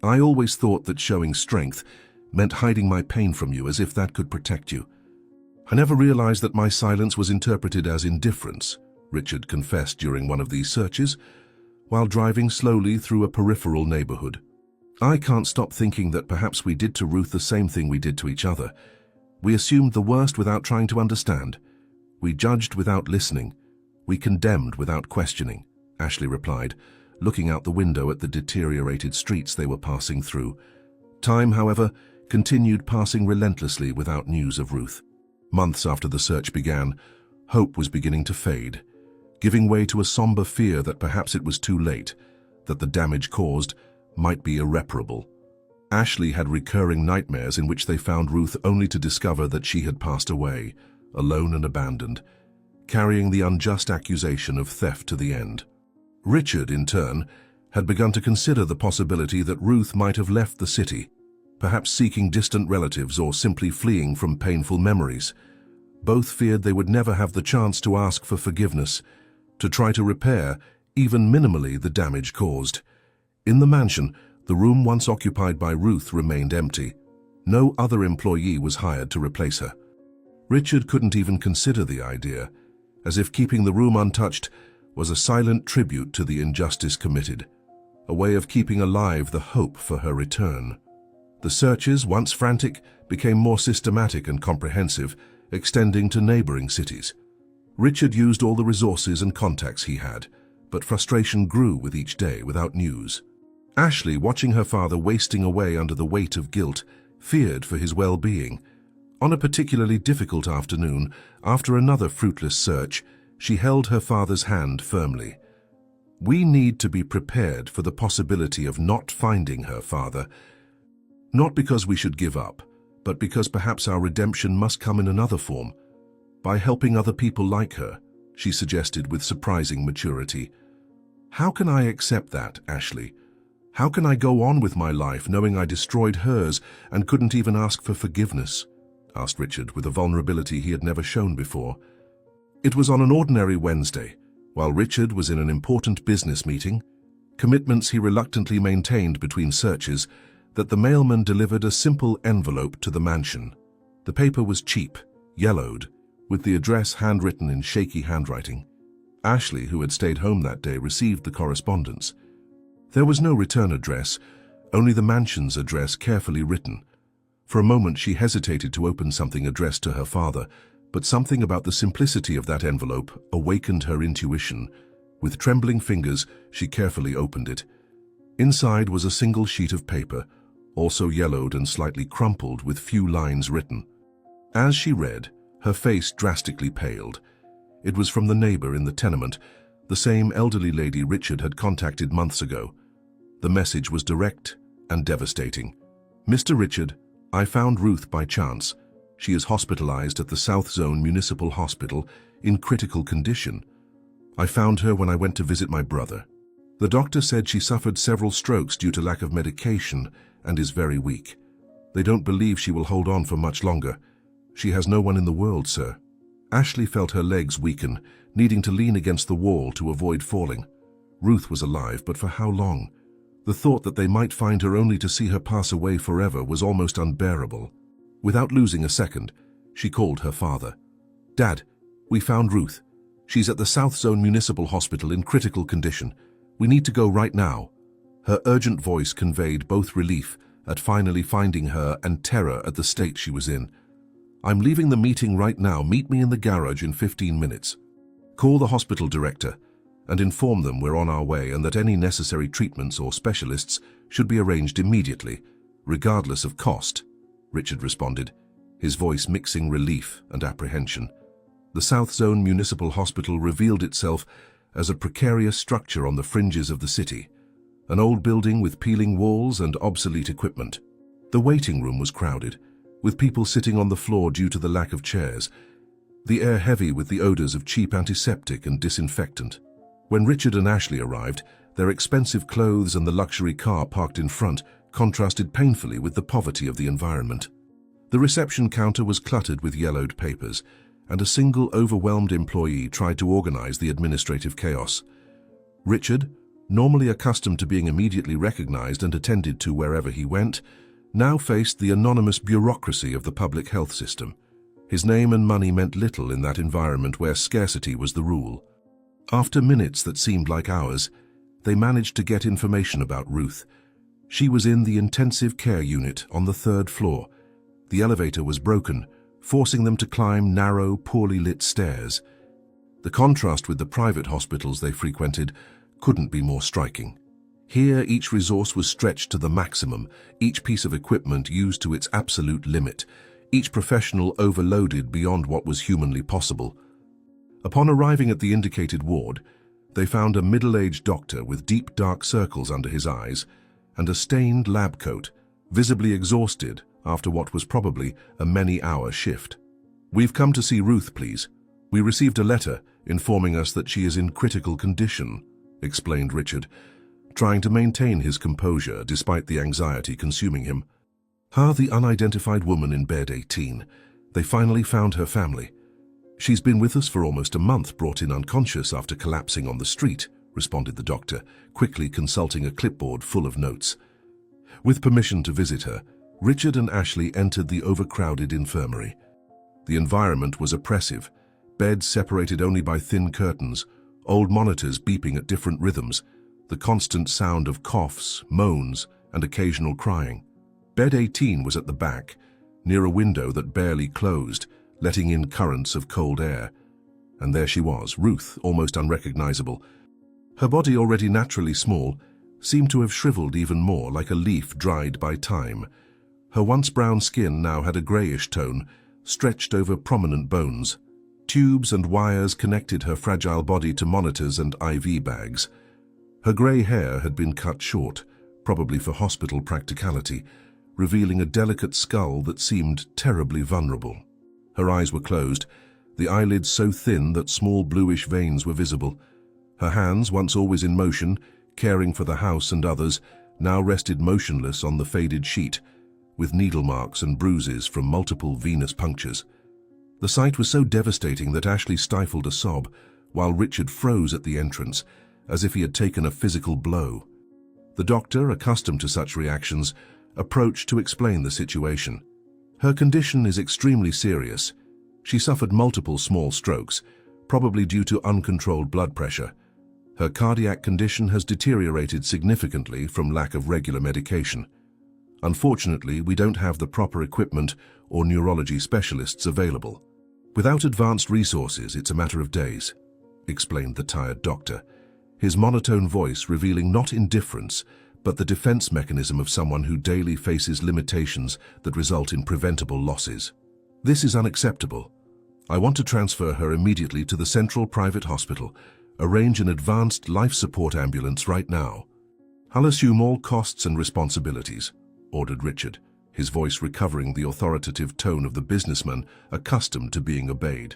"I always thought that showing strength meant hiding my pain from you as if that could protect you. I never realized that my silence was interpreted as indifference," Richard confessed during one of these searches, while driving slowly through a peripheral neighborhood. "I can't stop thinking that perhaps we did to Ruth the same thing we did to each other. We assumed the worst without trying to understand. We judged without listening. We condemned without questioning," Ashley replied, looking out the window at the deteriorated streets they were passing through. Time, however, continued passing relentlessly without news of Ruth. Months after the search began, hope was beginning to fade, giving way to a somber fear that perhaps it was too late, that the damage caused might be irreparable. Ashley had recurring nightmares in which they found Ruth only to discover that she had passed away, alone and abandoned, carrying the unjust accusation of theft to the end. Richard, in turn, had begun to consider the possibility that Ruth might have left the city, perhaps seeking distant relatives or simply fleeing from painful memories. Both feared they would never have the chance to ask for forgiveness, to try to repair, even minimally, the damage caused. In the mansion, the room once occupied by Ruth remained empty. No other employee was hired to replace her. Richard couldn't even consider the idea, as if keeping the room untouched was a silent tribute to the injustice committed, a way of keeping alive the hope for her return. The searches, once frantic, became more systematic and comprehensive, extending to neighboring cities. Richard used all the resources and contacts he had, but frustration grew with each day without news. Ashley, watching her father wasting away under the weight of guilt, feared for his well-being. On a particularly difficult afternoon, after another fruitless search, she held her father's hand firmly. "We need to be prepared for the possibility of not finding her, father. Not because we should give up, but because perhaps our redemption must come in another form. By helping other people like her," she suggested with surprising maturity. "How can I accept that, Ashley? How can I go on with my life knowing I destroyed hers and couldn't even ask for forgiveness?" asked Richard with a vulnerability he had never shown before. It was on an ordinary Wednesday, while Richard was in an important business meeting, commitments he reluctantly maintained between searches, that the mailman delivered a simple envelope to the mansion. The paper was cheap, yellowed, with the address handwritten in shaky handwriting. Ashley, who had stayed home that day, received the correspondence. There was no return address, only the mansion's address carefully written. For a moment she hesitated to open something addressed to her father, but something about the simplicity of that envelope awakened her intuition. With trembling fingers, she carefully opened it. Inside was a single sheet of paper, also yellowed and slightly crumpled with few lines written. As she read, her face drastically paled. It was from the neighbor in the tenement, the same elderly lady Richard had contacted months ago. The message was direct and devastating. "Mr. Richard, I found Ruth by chance. She is hospitalized at the South Zone Municipal Hospital in critical condition. I found her when I went to visit my brother. The doctor said she suffered several strokes due to lack of medication and is very weak. They don't believe she will hold on for much longer. She has no one in the world, sir." Ashley felt her legs weaken, needing to lean against the wall to avoid falling. Ruth was alive, but for how long? The thought that they might find her only to see her pass away forever was almost unbearable. Without losing a second, she called her father. "Dad, we found Ruth. She's at the South Zone Municipal Hospital in critical condition. We need to go right now." Her urgent voice conveyed both relief at finally finding her and terror at the state she was in. "I'm leaving the meeting right now. Meet me in the garage in 15 minutes. Call the hospital director and inform them we're on our way and that any necessary treatments or specialists should be arranged immediately, regardless of cost," Richard responded, his voice mixing relief and apprehension. The South Zone Municipal Hospital revealed itself as a precarious structure on the fringes of the city, an old building with peeling walls and obsolete equipment. The waiting room was crowded, with people sitting on the floor due to the lack of chairs, the air heavy with the odors of cheap antiseptic and disinfectant. When Richard and Ashley arrived, their expensive clothes and the luxury car parked in front contrasted painfully with the poverty of the environment. The reception counter was cluttered with yellowed papers, and a single overwhelmed employee tried to organize the administrative chaos. Richard, normally accustomed to being immediately recognized and attended to wherever he went, now faced the anonymous bureaucracy of the public health system. His name and money meant little in that environment where scarcity was the rule. After minutes that seemed like hours, they managed to get information about Ruth. She was in the intensive care unit on the 3rd floor. The elevator was broken, forcing them to climb narrow, poorly lit stairs. The contrast with the private hospitals they frequented couldn't be more striking. Here, each resource was stretched to the maximum, each piece of equipment used to its absolute limit, each professional overloaded beyond what was humanly possible. Upon arriving at the indicated ward, they found a middle-aged doctor with deep dark circles under his eyes and a stained lab coat, visibly exhausted after what was probably a many-hour shift. "We've come to see Ruth, please. We received a letter informing us that she is in critical condition," explained Richard, trying to maintain his composure despite the anxiety consuming him. The unidentified woman in bed 18. They finally found her family. "She's been with us for almost a month, brought in unconscious after collapsing on the street," responded the doctor, quickly consulting a clipboard full of notes. With permission to visit her, Richard and Ashley entered the overcrowded infirmary. The environment was oppressive, beds separated only by thin curtains, old monitors beeping at different rhythms, the constant sound of coughs, moans, and occasional crying. Bed 18 was at the back, near a window that barely closed, letting in currents of cold air. And there she was, Ruth, almost unrecognizable. Her body, already naturally small, seemed to have shriveled even more, like a leaf dried by time. Her once brown skin now had a grayish tone, stretched over prominent bones. Tubes and wires connected her fragile body to monitors and IV bags. Her grey hair had been cut short, probably for hospital practicality, revealing a delicate skull that seemed terribly vulnerable. Her eyes were closed, the eyelids so thin that small bluish veins were visible. Her hands, once always in motion, caring for the house and others, now rested motionless on the faded sheet, with needle marks and bruises from multiple venous punctures. The sight was so devastating that Ashley stifled a sob, while Richard froze at the entrance, as if he had taken a physical blow. The doctor, accustomed to such reactions, approached to explain the situation. Her condition is extremely serious. She suffered multiple small strokes, probably due to uncontrolled blood pressure. Her cardiac condition has deteriorated significantly from lack of regular medication. Unfortunately, we don't have the proper equipment or neurology specialists available. Without advanced resources, it's a matter of days, explained the tired doctor, his monotone voice revealing not indifference, but the defense mechanism of someone who daily faces limitations that result in preventable losses. This is unacceptable. I want to transfer her immediately to the central private hospital. Arrange an advanced life support ambulance right now. I'll assume all costs and responsibilities, ordered Richard, his voice recovering the authoritative tone of the businessman accustomed to being obeyed.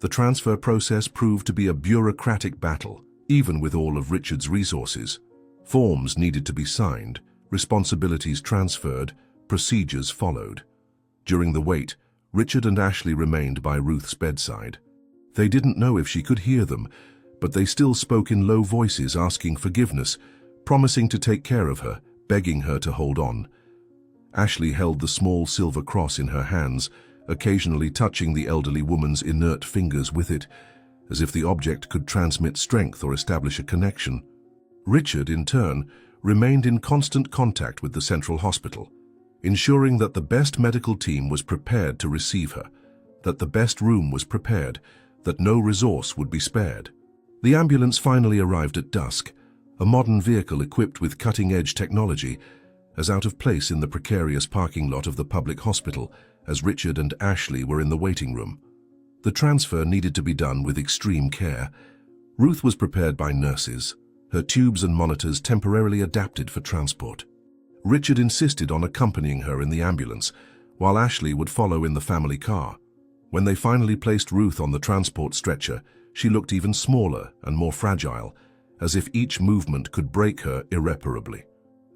The transfer process proved to be a bureaucratic battle, even with all of Richard's resources. Forms needed to be signed, responsibilities transferred, procedures followed. During the wait, Richard and Ashley remained by Ruth's bedside. They didn't know if she could hear them, but they still spoke in low voices asking forgiveness, promising to take care of her, begging her to hold on. Ashley held the small silver cross in her hands, occasionally touching the elderly woman's inert fingers with it, as if the object could transmit strength or establish a connection. Richard, in turn, remained in constant contact with the central hospital, ensuring that the best medical team was prepared to receive her, that the best room was prepared, that no resource would be spared. The ambulance finally arrived at dusk, a modern vehicle equipped with cutting-edge technology, as out of place in the precarious parking lot of the public hospital as Richard and Ashley were in the waiting room. The transfer needed to be done with extreme care. Ruth was prepared by nurses, her tubes and monitors temporarily adapted for transport. Richard insisted on accompanying her in the ambulance, while Ashley would follow in the family car. When they finally placed Ruth on the transport stretcher, she looked even smaller and more fragile, as if each movement could break her irreparably.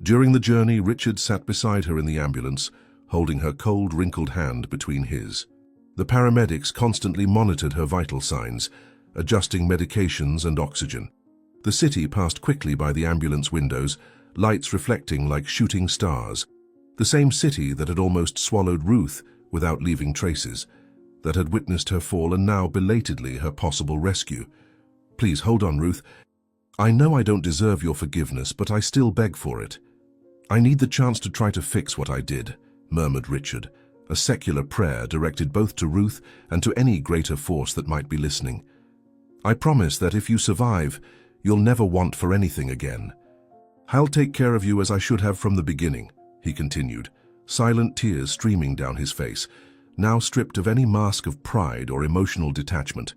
During the journey, Richard sat beside her in the ambulance, holding her cold, wrinkled hand between his. The paramedics constantly monitored her vital signs, adjusting medications and oxygen. The city passed quickly by the ambulance windows, lights reflecting like shooting stars. The same city that had almost swallowed Ruth without leaving traces, that had witnessed her fall and now belatedly her possible rescue. Please hold on, Ruth. I know I don't deserve your forgiveness, but I still beg for it. I need the chance to try to fix what I did, murmured Richard, a secular prayer directed both to Ruth and to any greater force that might be listening. I promise that if you survive, you'll never want for anything again. I'll take care of you as I should have from the beginning, he continued, silent tears streaming down his face, now stripped of any mask of pride or emotional detachment.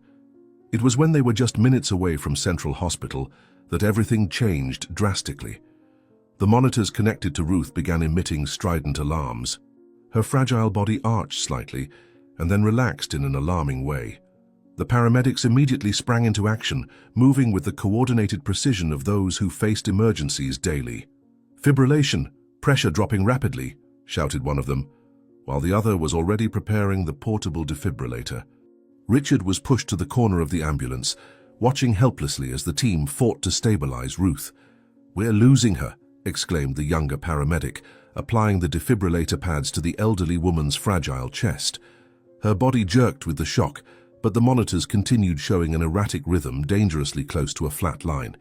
It was when they were just minutes away from Central Hospital that everything changed drastically. The monitors connected to Ruth began emitting strident alarms. Her fragile body arched slightly and then relaxed in an alarming way. The paramedics immediately sprang into action, moving with the coordinated precision of those who faced emergencies daily. "Fibrillation, pressure dropping rapidly," shouted one of them, while the other was already preparing the portable defibrillator. Richard was pushed to the corner of the ambulance, watching helplessly as the team fought to stabilize Ruth. "We're losing her," exclaimed the younger paramedic, applying the defibrillator pads to the elderly woman's fragile chest. Her body jerked with the shock, but the monitors continued showing an erratic rhythm dangerously close to a flat line.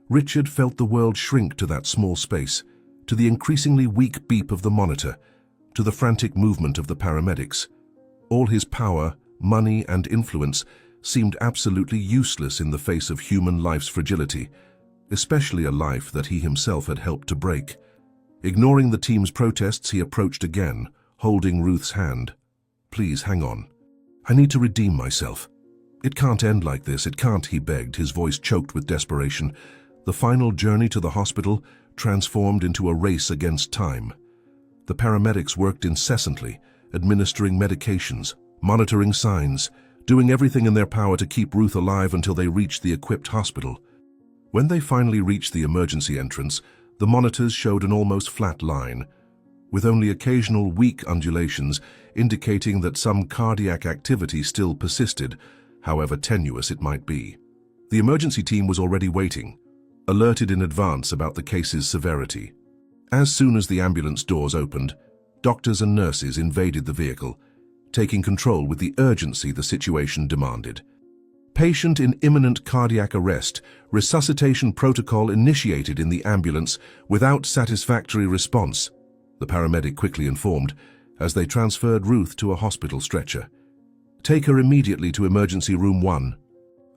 Richard felt the world shrink to that small space, to the increasingly weak beep of the monitor, to the frantic movement of the paramedics. All his power, money, and influence seemed absolutely useless in the face of human life's fragility, especially a life that he himself had helped to break. Ignoring the team's protests, he approached again, holding Ruth's hand. "Please, hang on. I need to redeem myself. It can't end like this, it can't," he begged, his voice choked with desperation. The final journey to the hospital transformed into a race against time. The paramedics worked incessantly, administering medications, monitoring signs, doing everything in their power to keep Ruth alive until they reached the equipped hospital. When they finally reached the emergency entrance, the monitors showed an almost flat line, with only occasional weak undulations indicating that some cardiac activity still persisted, however tenuous it might be. The emergency team was already waiting, alerted in advance about the case's severity. As soon as the ambulance doors opened, doctors and nurses invaded the vehicle, taking control with the urgency the situation demanded. Patient in imminent cardiac arrest, resuscitation protocol initiated in the ambulance without satisfactory response, the paramedic quickly informed as they transferred Ruth to a hospital stretcher. Take her immediately to emergency room 1.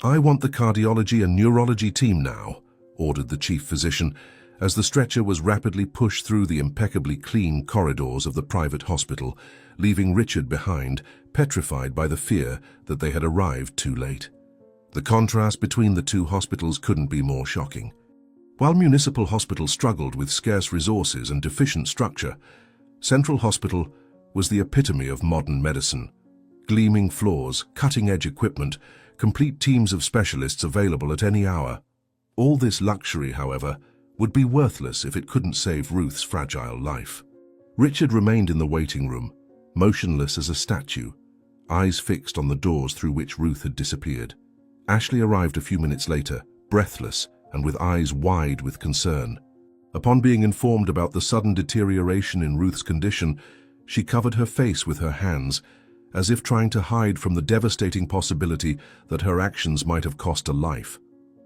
I want the cardiology and neurology team now, ordered the chief physician, as the stretcher was rapidly pushed through the impeccably clean corridors of the private hospital, leaving Richard behind, petrified by the fear that they had arrived too late. The contrast between the two hospitals couldn't be more shocking. While municipal hospitals struggled with scarce resources and deficient structure, Central Hospital was the epitome of modern medicine. Gleaming floors, cutting-edge equipment, complete teams of specialists available at any hour. All this luxury, however, would be worthless if it couldn't save Ruth's fragile life. Richard remained in the waiting room, motionless as a statue, eyes fixed on the doors through which Ruth had disappeared. Ashley arrived a few minutes later, breathless and with eyes wide with concern. Upon being informed about the sudden deterioration in Ruth's condition, she covered her face with her hands, as if trying to hide from the devastating possibility that her actions might have cost a life.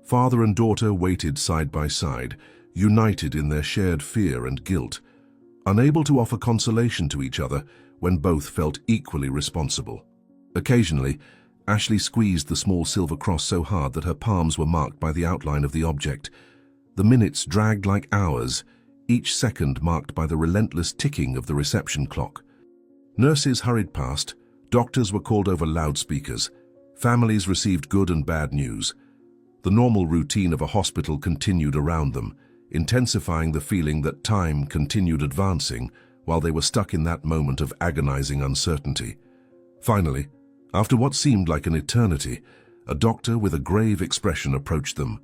Father and daughter waited side by side, united in their shared fear and guilt, unable to offer consolation to each other when both felt equally responsible. Occasionally, Ashley squeezed the small silver cross so hard that her palms were marked by the outline of the object. The minutes dragged like hours, each second marked by the relentless ticking of the reception clock. Nurses hurried past, doctors were called over loudspeakers, families received good and bad news. The normal routine of a hospital continued around them, intensifying the feeling that time continued advancing while they were stuck in that moment of agonizing uncertainty. Finally, after what seemed like an eternity, a doctor with a grave expression approached them.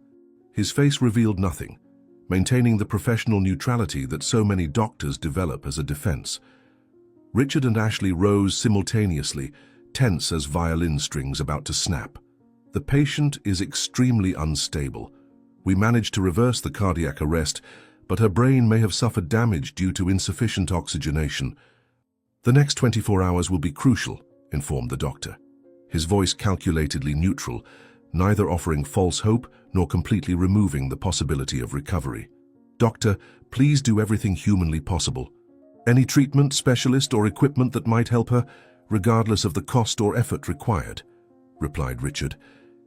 His face revealed nothing, maintaining the professional neutrality that so many doctors develop as a defense. Richard and Ashley rose simultaneously, tense as violin strings about to snap. The patient is extremely unstable. We managed to reverse the cardiac arrest, but her brain may have suffered damage due to insufficient oxygenation. The next 24 hours will be crucial, informed the doctor, his voice calculatedly neutral, neither offering false hope nor completely removing the possibility of recovery. Doctor, please do everything humanly possible. Any treatment, specialist, or equipment that might help her, regardless of the cost or effort required, replied Richard,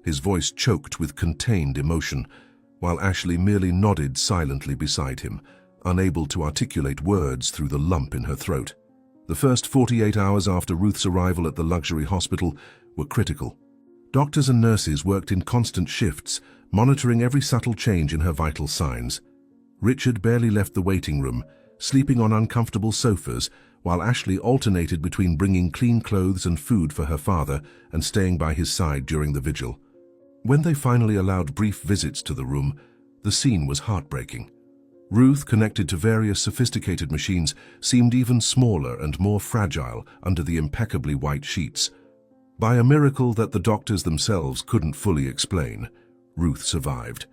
his voice choked with contained emotion, while Ashley merely nodded silently beside him, unable to articulate words through the lump in her throat. The first 48 hours after Ruth's arrival at the luxury hospital were critical. Doctors and nurses worked in constant shifts, monitoring every subtle change in her vital signs. Richard barely left the waiting room, sleeping on uncomfortable sofas, while Ashley alternated between bringing clean clothes and food for her father and staying by his side during the vigil. When they finally allowed brief visits to the room, the scene was heartbreaking. Ruth, connected to various sophisticated machines, seemed even smaller and more fragile under the impeccably white sheets. By a miracle that the doctors themselves couldn't fully explain, Ruth survived.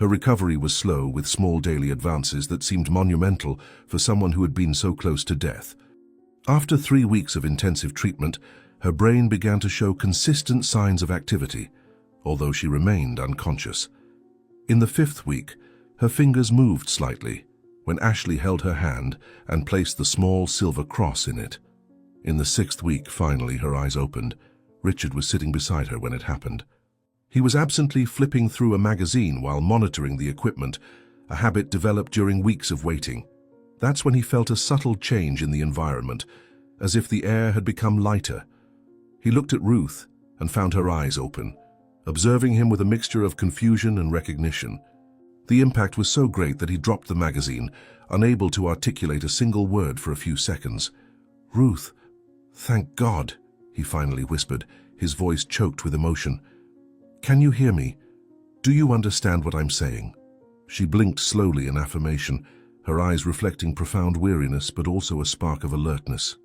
Her recovery was slow, with small daily advances that seemed monumental for someone who had been so close to death. After 3 weeks of intensive treatment, her brain began to show consistent signs of activity, although she remained unconscious. In the 5th week, her fingers moved slightly when Ashley held her hand and placed the small silver cross in it. In the 6th week, finally, her eyes opened. Richard was sitting beside her when it happened. He was absently flipping through a magazine while monitoring the equipment, a habit developed during weeks of waiting. That's when he felt a subtle change in the environment, as if the air had become lighter. He looked at Ruth and found her eyes open, observing him with a mixture of confusion and recognition. The impact was so great that he dropped the magazine, unable to articulate a single word for a few seconds. "Ruth, thank God," he finally whispered, his voice choked with emotion. "Can you hear me? Do you understand what I'm saying?" She blinked slowly in affirmation, her eyes reflecting profound weariness but also a spark of alertness.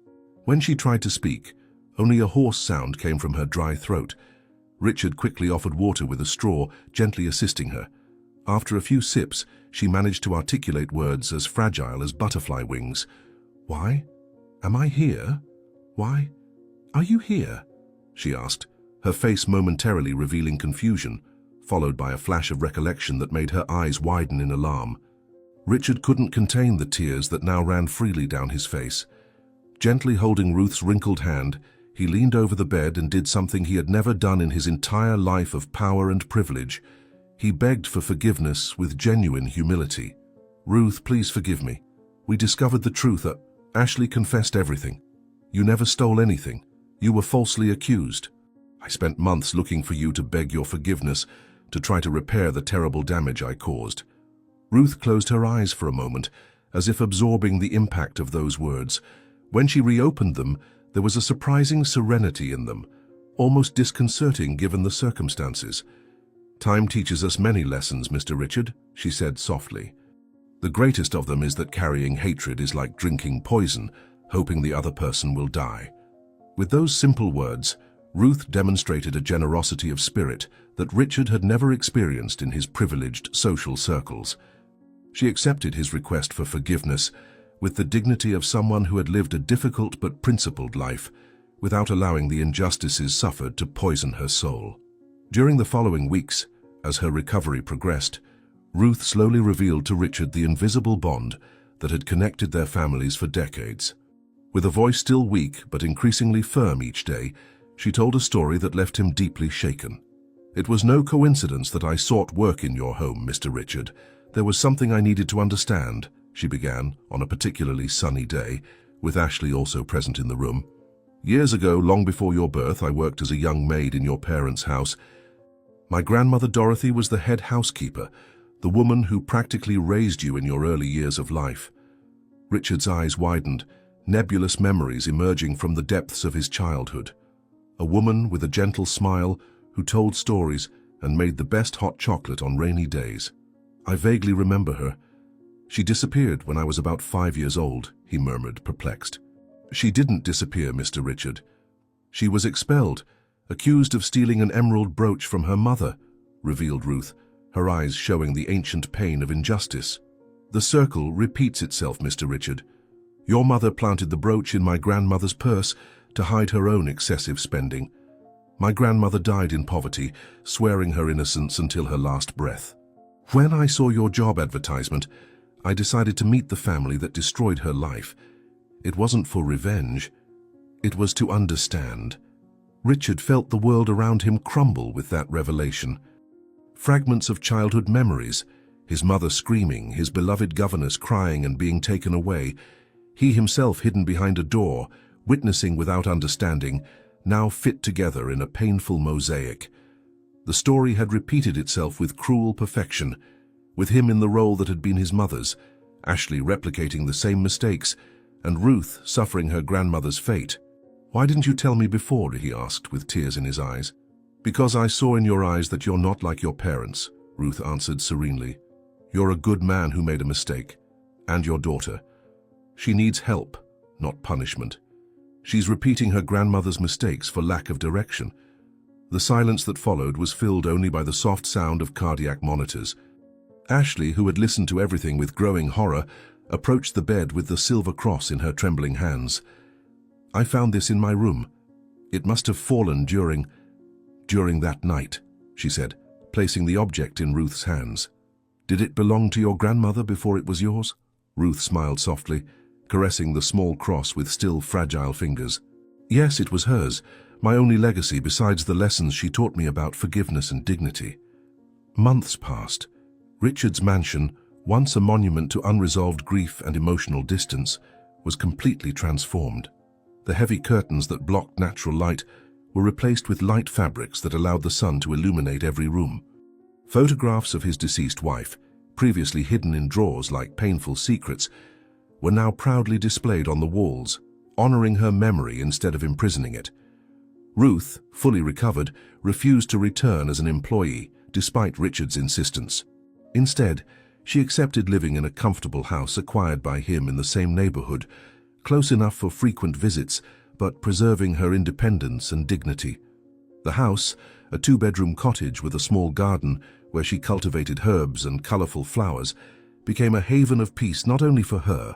When she tried to speak, only a hoarse sound came from her dry throat. Richard quickly offered water with a straw, gently assisting her. After a few sips, she managed to articulate words as fragile as butterfly wings. "Why? Am I here? Why? Are you here?" she asked, her face momentarily revealing confusion, followed by a flash of recollection that made her eyes widen in alarm. Richard couldn't contain the tears that now ran freely down his face. Gently holding Ruth's wrinkled hand, he leaned over the bed and did something he had never done in his entire life of power and privilege. He begged for forgiveness with genuine humility. "Ruth, please forgive me. We discovered the truth. Ashley confessed everything. You never stole anything. You were falsely accused. I spent months looking for you to beg your forgiveness, to try to repair the terrible damage I caused." Ruth closed her eyes for a moment, as if absorbing the impact of those words. When she reopened them, there was a surprising serenity in them, almost disconcerting given the circumstances. "Time teaches us many lessons, Mr. Richard," she said softly. "The greatest of them is that carrying hatred is like drinking poison, hoping the other person will die." With those simple words, Ruth demonstrated a generosity of spirit that Richard had never experienced in his privileged social circles. She accepted his request for forgiveness with the dignity of someone who had lived a difficult but principled life, without allowing the injustices suffered to poison her soul. During the following weeks, as her recovery progressed, Ruth slowly revealed to Richard the invisible bond that had connected their families for decades. With a voice still weak but increasingly firm each day, she told a story that left him deeply shaken. "It was no coincidence that I sought work in your home, Mr. Richard. There was something I needed to understand," she began on a particularly sunny day, with Ashley also present in the room. "Years ago, long before your birth, I worked as a young maid in your parents' house. My grandmother Dorothy was the head housekeeper, the woman who practically raised you in your early years of life." Richard's eyes widened, nebulous memories emerging from the depths of his childhood. A woman with a gentle smile who told stories and made the best hot chocolate on rainy days. "I vaguely remember her. She disappeared when I was about 5 years old," he murmured, perplexed. "She didn't disappear, Mr. Richard. She was expelled, accused of stealing an emerald brooch from her mother," revealed Ruth, her eyes showing the ancient pain of injustice. "The circle repeats itself, Mr. Richard. Your mother planted the brooch in my grandmother's purse to hide her own excessive spending. My grandmother died in poverty, swearing her innocence until her last breath. When I saw your job advertisement, I decided to meet the family that destroyed her life. It wasn't for revenge. It was to understand." Richard felt the world around him crumble with that revelation. Fragments of childhood memories, his mother screaming, his beloved governess crying and being taken away, he himself hidden behind a door, witnessing without understanding, now fit together in a painful mosaic. The story had repeated itself with cruel perfection, with him in the role that had been his mother's, Ashley replicating the same mistakes, and Ruth suffering her grandmother's fate. "Why didn't you tell me before?" he asked, with tears in his eyes. "Because I saw in your eyes that you're not like your parents," Ruth answered serenely. "You're a good man who made a mistake. And your daughter. She needs help, not punishment. She's repeating her grandmother's mistakes for lack of direction." The silence that followed was filled only by the soft sound of cardiac monitors. Ashley, who had listened to everything with growing horror, approached the bed with the silver cross in her trembling hands. "I found this in my room. It must have fallen during that night," she said, placing the object in Ruth's hands. "Did it belong to your grandmother before it was yours?" Ruth smiled softly, caressing the small cross with still fragile fingers. "Yes, it was hers, my only legacy besides the lessons she taught me about forgiveness and dignity." Months passed. Richard's mansion, once a monument to unresolved grief and emotional distance, was completely transformed. The heavy curtains that blocked natural light were replaced with light fabrics that allowed the sun to illuminate every room. Photographs of his deceased wife, previously hidden in drawers like painful secrets, were now proudly displayed on the walls, honoring her memory instead of imprisoning it. Ruth, fully recovered, refused to return as an employee, despite Richard's insistence. Instead, she accepted living in a comfortable house acquired by him in the same neighborhood, close enough for frequent visits, but preserving her independence and dignity. The house, a 2-bedroom cottage with a small garden, where she cultivated herbs and colorful flowers, became a haven of peace not only for her,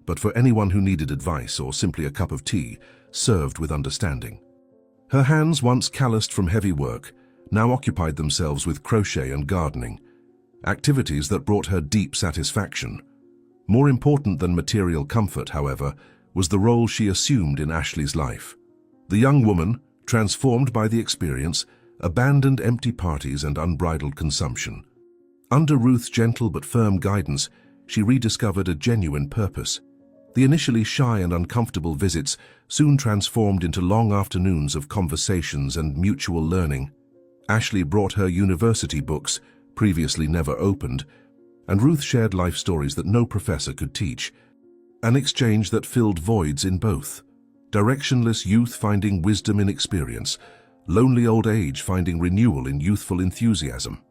but for anyone who needed advice or simply a cup of tea, served with understanding. Her hands, once calloused from heavy work, now occupied themselves with crochet and gardening, activities that brought her deep satisfaction. More important than material comfort, however, was the role she assumed in Ashley's life. The young woman, transformed by the experience, abandoned empty parties and unbridled consumption. Under Ruth's gentle but firm guidance, she rediscovered a genuine purpose. The initially shy and uncomfortable visits soon transformed into long afternoons of conversations and mutual learning. Ashley brought her university books, previously never opened, and Ruth shared life stories that no professor could teach, an exchange that filled voids in both. Directionless youth finding wisdom in experience, lonely old age finding renewal in youthful enthusiasm.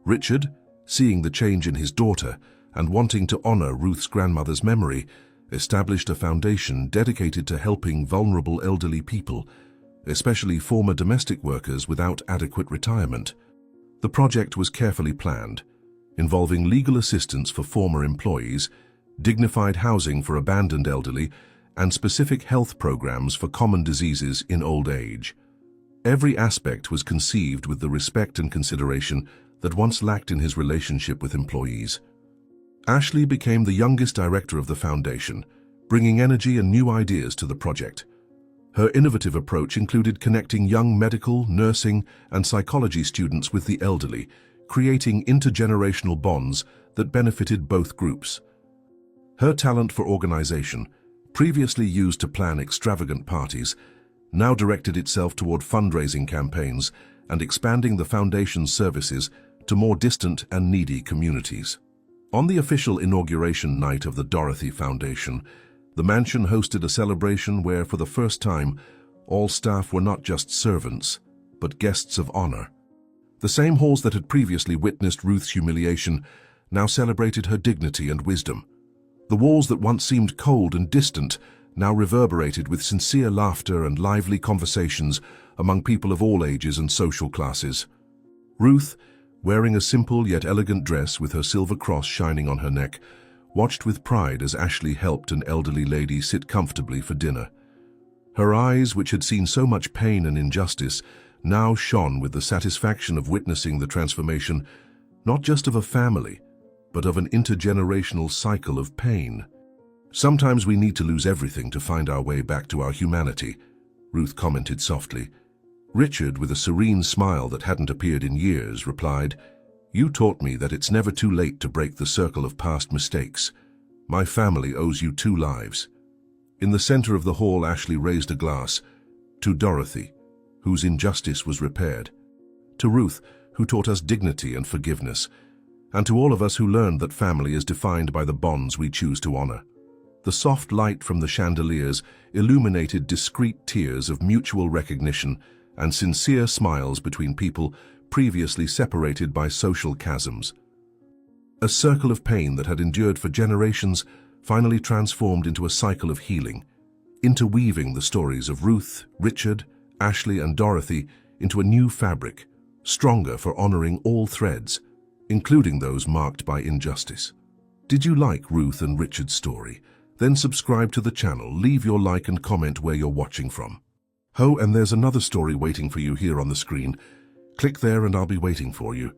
Richard, seeing the change in his daughter and wanting to honor Ruth's grandmother's memory, established a foundation dedicated to helping vulnerable elderly people, especially former domestic workers without adequate retirement. The project was carefully planned, involving legal assistance for former employees, dignified housing for abandoned elderly, and specific health programs for common diseases in old age. Every aspect was conceived with the respect and consideration that once lacked in his relationship with employees. Ashley became the youngest director of the foundation, bringing energy and new ideas to the project. Her innovative approach included connecting young medical, nursing, and psychology students with the elderly, creating intergenerational bonds that benefited both groups. Her talent for organization, previously used to plan extravagant parties, now directed itself toward fundraising campaigns and expanding the foundation's services to more distant and needy communities. On the official inauguration night of the Dorothy Foundation, the mansion hosted a celebration where, for the first time, all staff were not just servants, but guests of honor. The same halls that had previously witnessed Ruth's humiliation now celebrated her dignity and wisdom. The walls that once seemed cold and distant now reverberated with sincere laughter and lively conversations among people of all ages and social classes. Ruth, wearing a simple yet elegant dress with her silver cross shining on her neck, watched with pride as Ashley helped an elderly lady sit comfortably for dinner. Her eyes, which had seen so much pain and injustice, now shone with the satisfaction of witnessing the transformation, not just of a family, but of an intergenerational cycle of pain. "Sometimes we need to lose everything to find our way back to our humanity," Ruth commented softly. Richard, with a serene smile that hadn't appeared in years, replied, "You taught me that it's never too late to break the circle of past mistakes. My family owes you 2 lives." In the center of the hall, Ashley raised a glass, to Dorothy, whose injustice was repaired, to Ruth, who taught us dignity and forgiveness, and to all of us who learned that family is defined by the bonds we choose to honor. The soft light from the chandeliers illuminated discreet tears of mutual recognition and sincere smiles between people previously separated by social chasms. A circle of pain that had endured for generations finally transformed into a cycle of healing, interweaving the stories of Ruth, Richard, Ashley, and Dorothy into a new fabric, stronger for honoring all threads, including those marked by injustice. Did you like Ruth and Richard's story? Then subscribe to the channel, leave your like and comment where you're watching from. Oh, and there's another story waiting for you here on the screen. Click there and I'll be waiting for you.